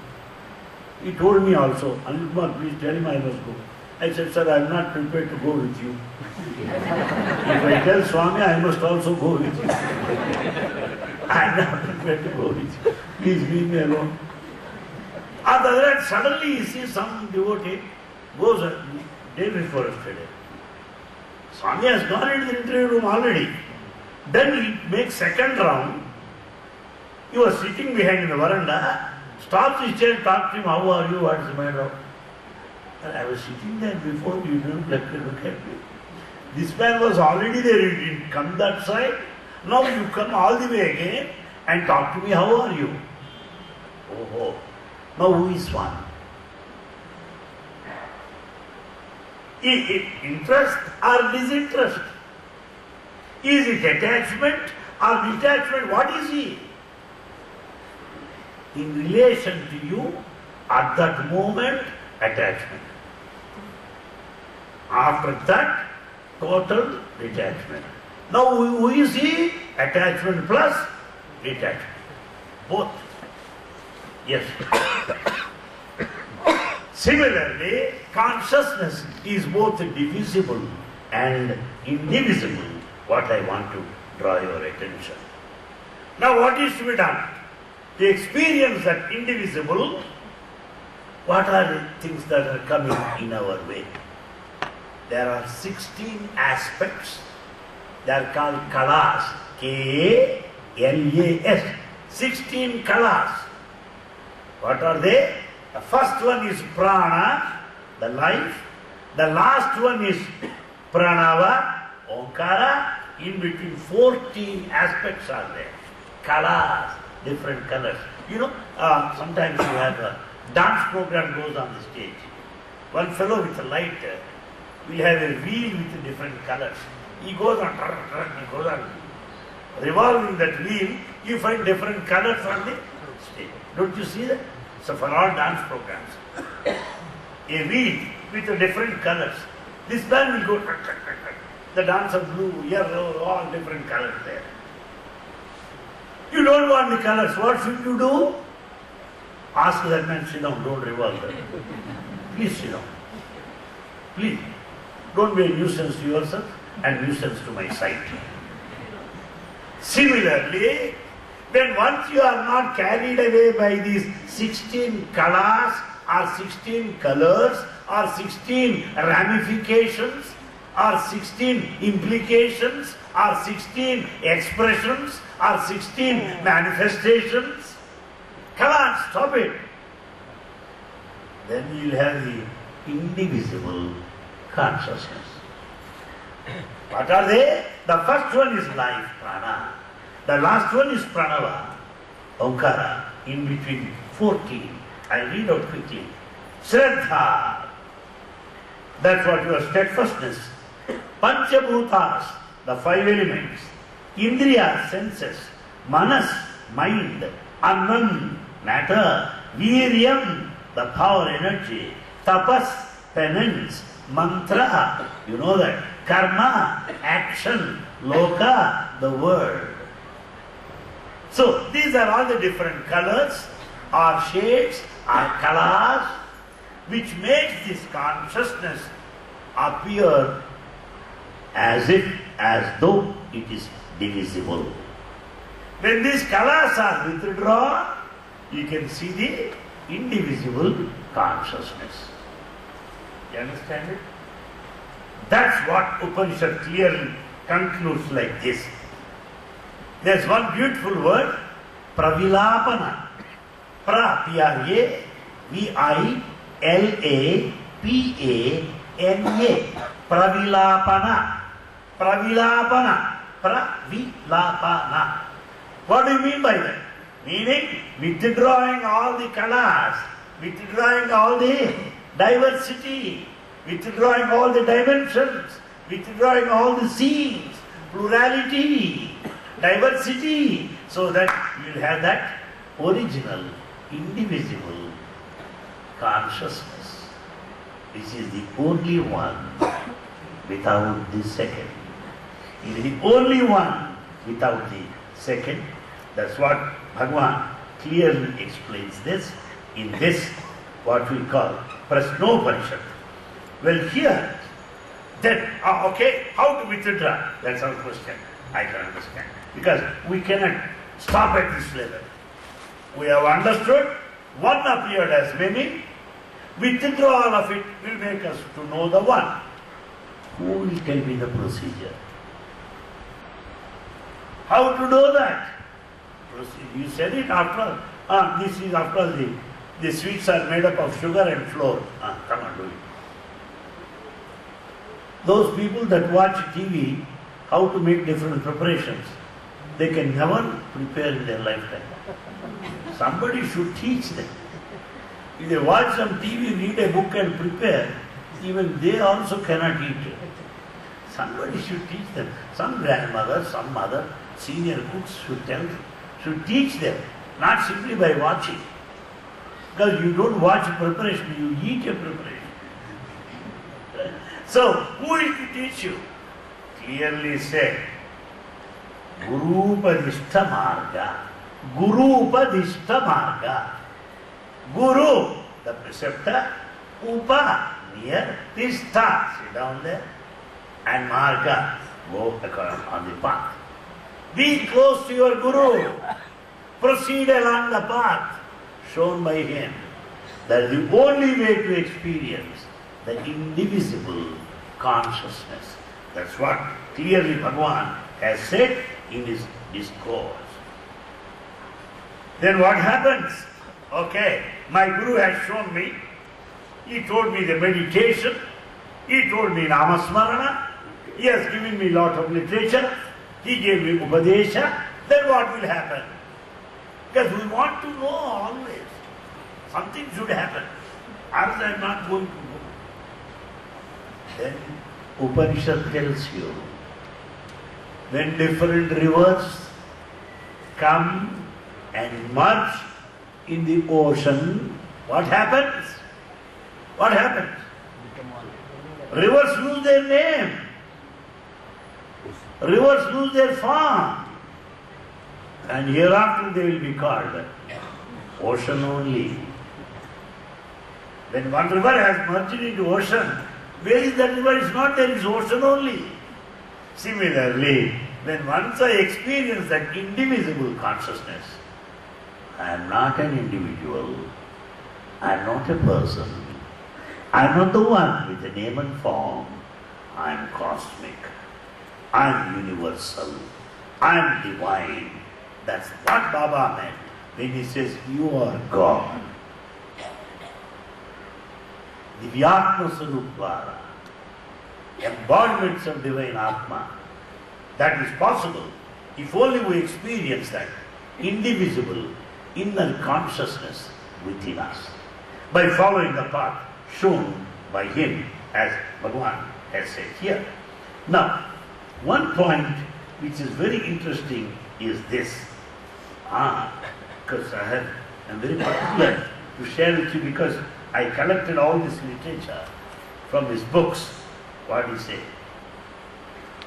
He told me also, Anil Kumar, please tell him I must go. I said, sir, I am not prepared to go with you. If I tell Swami, I must also go with you. I am not prepared to go with you. Please leave me alone. After that, suddenly he sees some devotee, goes day before yesterday. Swami has gone into the interview room already. Then he makes second round. He was sitting behind in the veranda, stops his chair, talks to him, how are you, what is the matter? And I was sitting there before, you didn't look at me. This man was already there, he didn't come that side. Now you come all the way again and talk to me, how are you? Oh, now who is one? Interest or disinterest? Is it attachment or detachment? What is he? In relation to you, at that moment, attachment. After that, total detachment. Now who is he? Attachment plus detachment. Both. Yes. Similarly, consciousness is both divisible and indivisible. What I want to draw your attention. Now what is to be done? To experience that indivisible, what are the things that are coming in our way? There are 16 aspects. They are called kalas. K-A-L-A-S. 16 kalas. What are they? The first one is prana, the life. The last one is pranava, onkara. In between 14 aspects are there. Kalas, different colors. You know, sometimes you have a dance program goes on the stage. One fellow with a light will have a wheel with different colors. He goes on, revolving that wheel, you find different colors on the stage. Don't you see that? So for all dance programs, a wheel with different colors. This man will go, the dance of blue, yellow, all different colors there. You don't want the colors, what should you do? Ask that man, sit down, don't revolve that. Please sit down. Please. Don't be a nuisance to yourself and nuisance to my sight. Similarly, when once you are not carried away by these 16 kalas or 16 colors or 16 ramifications or 16 implications or 16 expressions or 16 manifestations, come on, stop it. Then you will have the indivisible consciousness. What are they? The first one is life, prana. The last one is pranava, onkara, in between 14. I read out quickly. Shraddha, that's what your steadfastness. Panchabhutas, the 5 elements. Indriya, senses. Manas, mind. Annam, matter. Viryam, the power, energy. Tapas, penance. Mantra, you know that. Karma, action. Loka, the world. So, these are all the different colors, or shades, or kalas, which makes this consciousness appear as though it is divisible. When these kalas are withdrawn, you can see the indivisible consciousness. You understand it? That's what Upanishad clearly concludes like this. There's one beautiful word, pravilapana. Pra, P-R-A, V-I-L-A-P-A-N-A. Pravilapana. Pravilapana. Pravilapana. What do you mean by that? Meaning, withdrawing all the kalas, withdrawing all the diversity, withdrawing all the dimensions, withdrawing all the scenes, plurality, diversity, so that you will have that original, indivisible consciousness. This is the only one without the second. It is the only one without the second. That's what Bhagavan clearly explains this in this, what we call Prashnopanishad. Well, here, then, okay, how to withdraw? That's our question. I can understand. Because we cannot stop at this level. We have understood, one appeared as many, withdrawal of it will make us to know the one. Who will tell me the procedure? How to do that? You said it after all. This is after all the sweets are made up of sugar and flour. Come on, do it. Those people that watch TV, how to make different preparations, they can never prepare in their lifetime. Somebody should teach them. If they watch some TV, read a book and prepare, even they also cannot eat it. Somebody should teach them. Some grandmother, some mother, senior cooks should teach them, not simply by watching. Because you don't watch a preparation, you eat a preparation. So, who is to teach you? Clearly said, Guru Upadishta Marga. Guru Upadishta Marga. Guru, the preceptor, Upa, near, Tishta, sit down there, and Marga, go on the path. Be close to your Guru. Proceed along the path shown by him. That is the only way to experience the indivisible consciousness. That's what clearly Bhagavan has said in his discourse. Then what happens? Okay, my Guru has shown me, he told me the meditation, he told me Namasmarana, he has given me lot of literature, he gave me Upadesha, then what will happen? Because we want to know always. Something should happen. Else I am not going to know. Then Upanishad tells you, when different rivers come and merge in the ocean, what happens? What happens? Rivers lose their name. Rivers lose their form. And hereafter they will be called ocean only. When one river has merged into ocean, where is that river? It's not there, it's ocean only. Similarly, when once I experience that indivisible consciousness, I am not an individual, I am not a person, I am not the one with a name and form, I am cosmic, I am universal, I am divine. That's what Baba meant when he says, you are God. Divyatma Sarupvara, embodiments of divine Atma. That is possible if only we experience that indivisible inner consciousness within us by following the path shown by him as Bhagavan has said here. Now, one point which is very interesting is this. Because I am very particular to share with you because I collected all this literature from his books. What he said?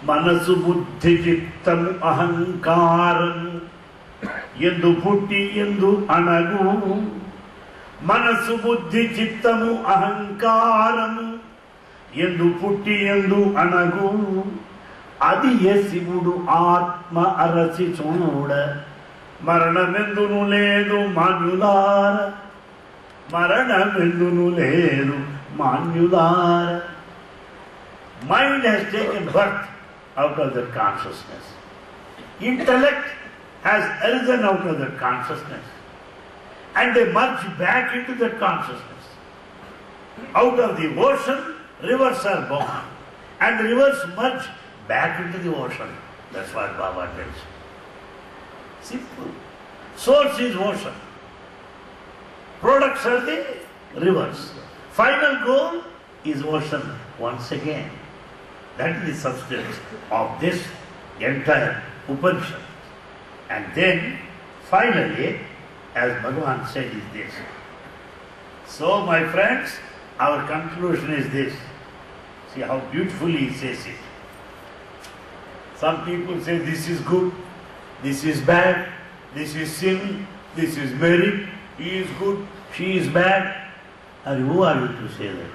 Manasu buddhi chittam ahankaram yendu putti yendu anagu. Manasu buddhi chittamu ahankaram yendu putti yendu anagu. Adiye sivudu atma arasi chuda. Maranamendunu ledu manyulara. Maranamendunu ledu manyulara. Mind has taken birth out of that consciousness. Intellect has arisen out of that consciousness. And they merge back into that consciousness. Out of the ocean, rivers are born. And the rivers merge back into the ocean. That's what Baba tells you. Simple. Source is ocean. Products are the rivers. Final goal is ocean once again. That is the substance of this entire Upanishad. And then, finally, as Bhagavan said, is this. So, my friends, our conclusion is this. See how beautifully he says it. Some people say this is good, this is bad, this is sin, this is merit, he is good, she is bad. And who are you to say that?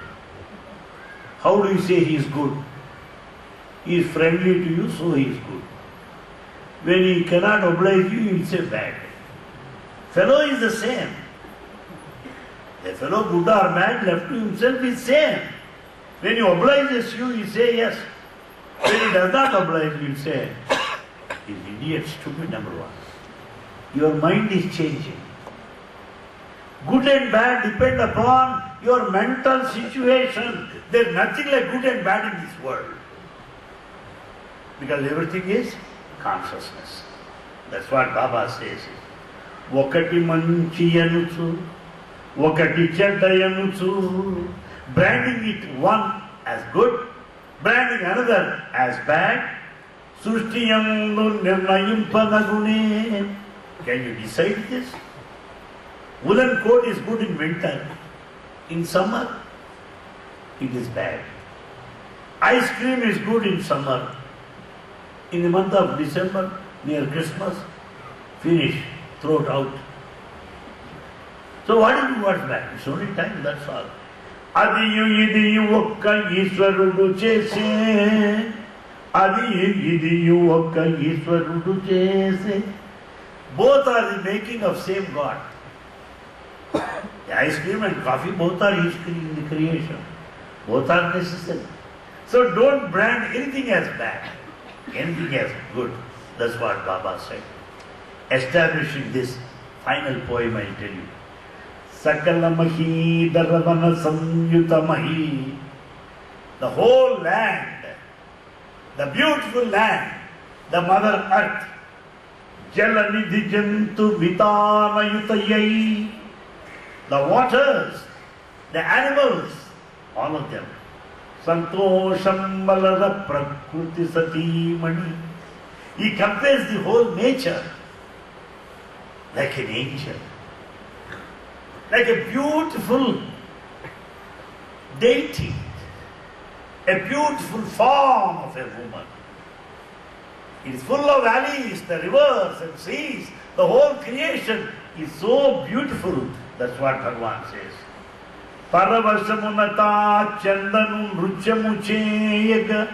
How do you say he is good? He is friendly to you, so he is good. When he cannot oblige you, he will say bad. Fellow is the same. The fellow good or bad left to himself is same. When he obliges you, you say yes. When he does not oblige you, you say, he's idiot, stupid, number one. Your mind is changing. Good and bad depend upon your mental situation. There is nothing like good and bad in this world. Because everything is consciousness. That's what Baba says. Okati manchi anuchu, okati chedda anuchu. Branding it one as good, branding another as bad. Sushtiyandu nirnayimpanagune. Can you decide this? Woolen coat is good in winter. In summer, it is bad. Ice cream is good in summer. In the month of December, near Christmas, finish, throw it out. So what do you do? What's bad? It's only time, that's all. Adiyu idiyu okka Ishwarudu chese. Adiyu idiyu okka Ishwarudu chese. Both are the making of same God. The ice cream and coffee, both are His in the creation. Both are necessary. So don't brand anything as bad, anything as good. That's what Baba said. Establishing this final poem, I'll tell you. Sakala mahi daravana samyuta mahi. The whole land, the beautiful land, the mother earth. Jala nidhi jantu vitana yutayai. The waters, the animals, all of them. Santosham balada prakruti sati mani. He compares the whole nature like an angel, like a beautiful deity, a beautiful form of a woman. It is full of valleys, the rivers and seas. The whole creation is so beautiful. That's what Bhagavan says. Paravasamunata chandanum ruchamucheyega.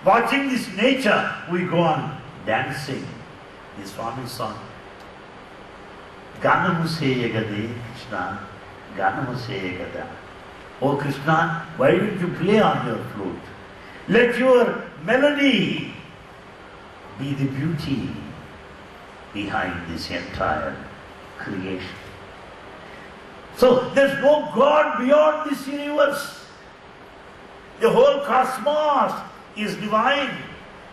Watching this nature, we go on dancing. The Swami song. Ganamuseyegade Krishna, Ganamuseyegada. Oh Krishna, why don't you play on your flute? Let your melody be the beauty behind this entire creation. So there's no God beyond this universe. The whole cosmos is divine.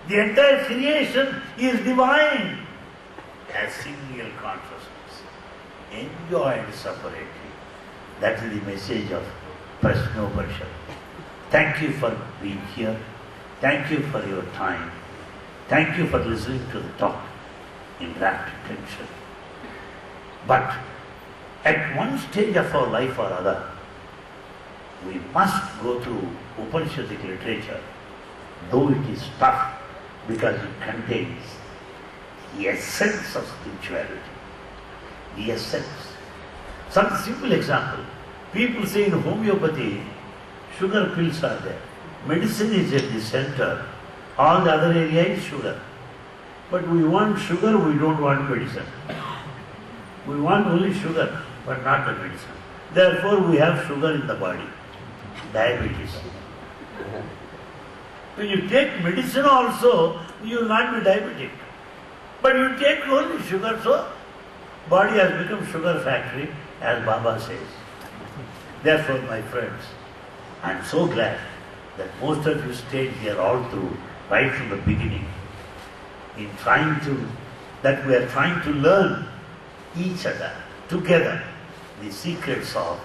The entire creation is divine as single consciousness, enjoyed separately. That is the message of Prashnoparishad. Thank you for being here. Thank you for your time. Thank you for listening to the talk in rapt attention. But at one stage of our life or other, we must go through Upanishadic literature, though it is tough because it contains the essence of spirituality. The essence. Some simple example. People say in homeopathy, sugar pills are there. Medicine is at the center. All the other area is sugar. But we want sugar, we don't want medicine. We want only sugar, but not the medicine. Therefore, we have sugar in the body. Diabetes. When you take medicine also, you will not be diabetic. But you take only sugar, so body has become sugar factory, as Baba says. Therefore, my friends, I am so glad that most of you stayed here all through, right from the beginning, in that we are trying to learn each other, together, the secrets of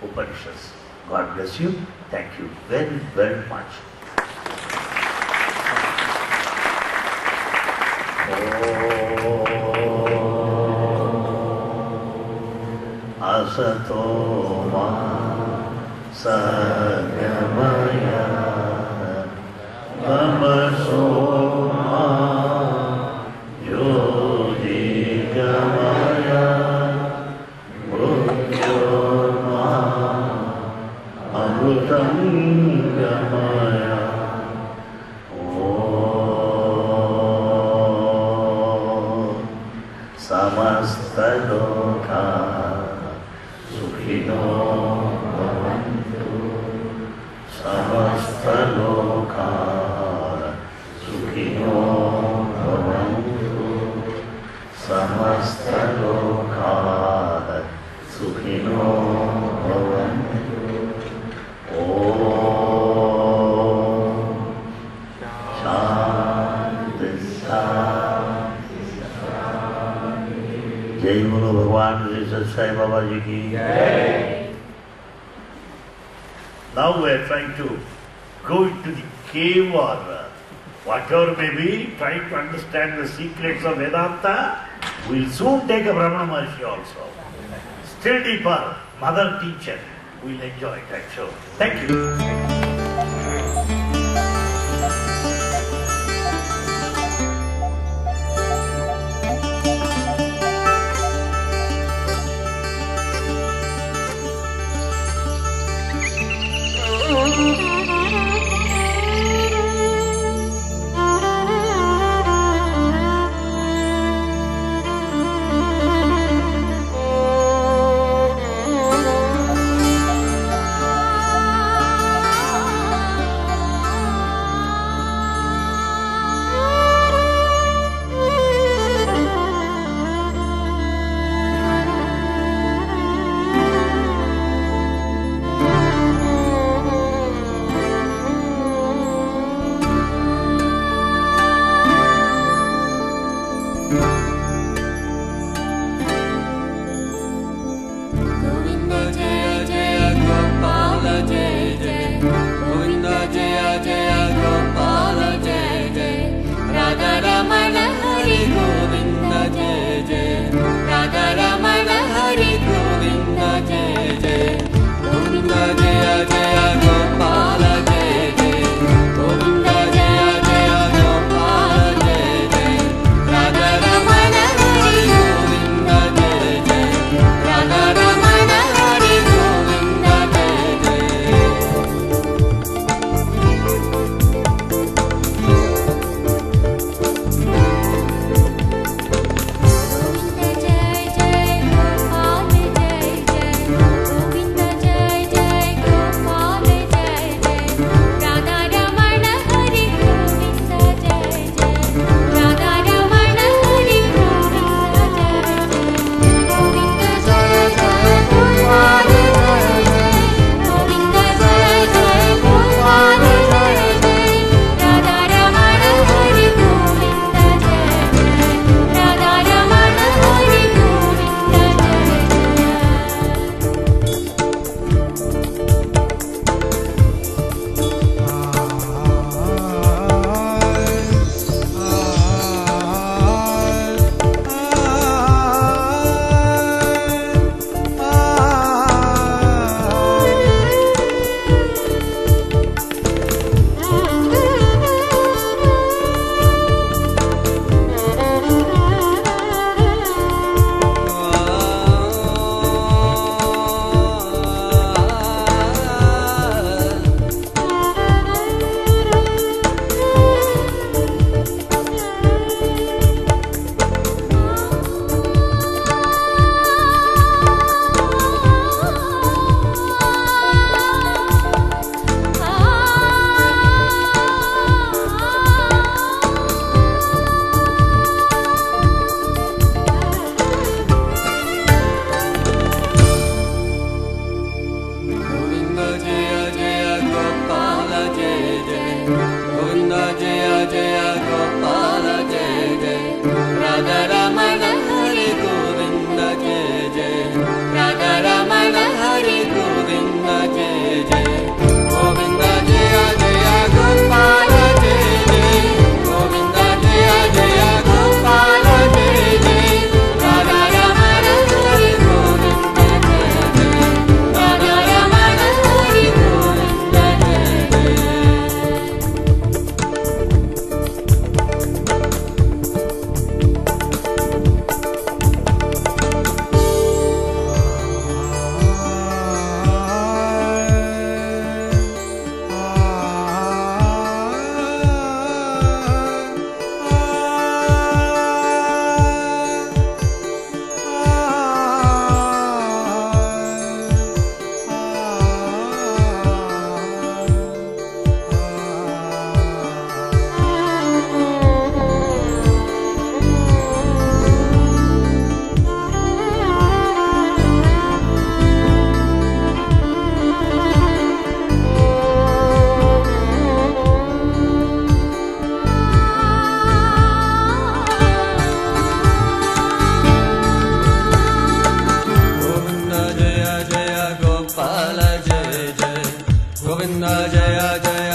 Upanishads. God bless you. Thank you very, very much. Asato ma sagamaya tamaso ma jyotigamaya mrityo ma amrutam gamaya. Samasta loka sukhino bhavantu. Samasta loka sukhino bhavantu. Samasta loka sukhino bhavantu. Om Sri Sathai Baba Ji ki. Now we are trying to go into the cave or whatever may be, trying to understand the secrets of Vedanta. We will soon take a Brahmana Maharshi also. Still deeper, mother teacher. We will enjoy that show. Thank you. Govind Jai Jai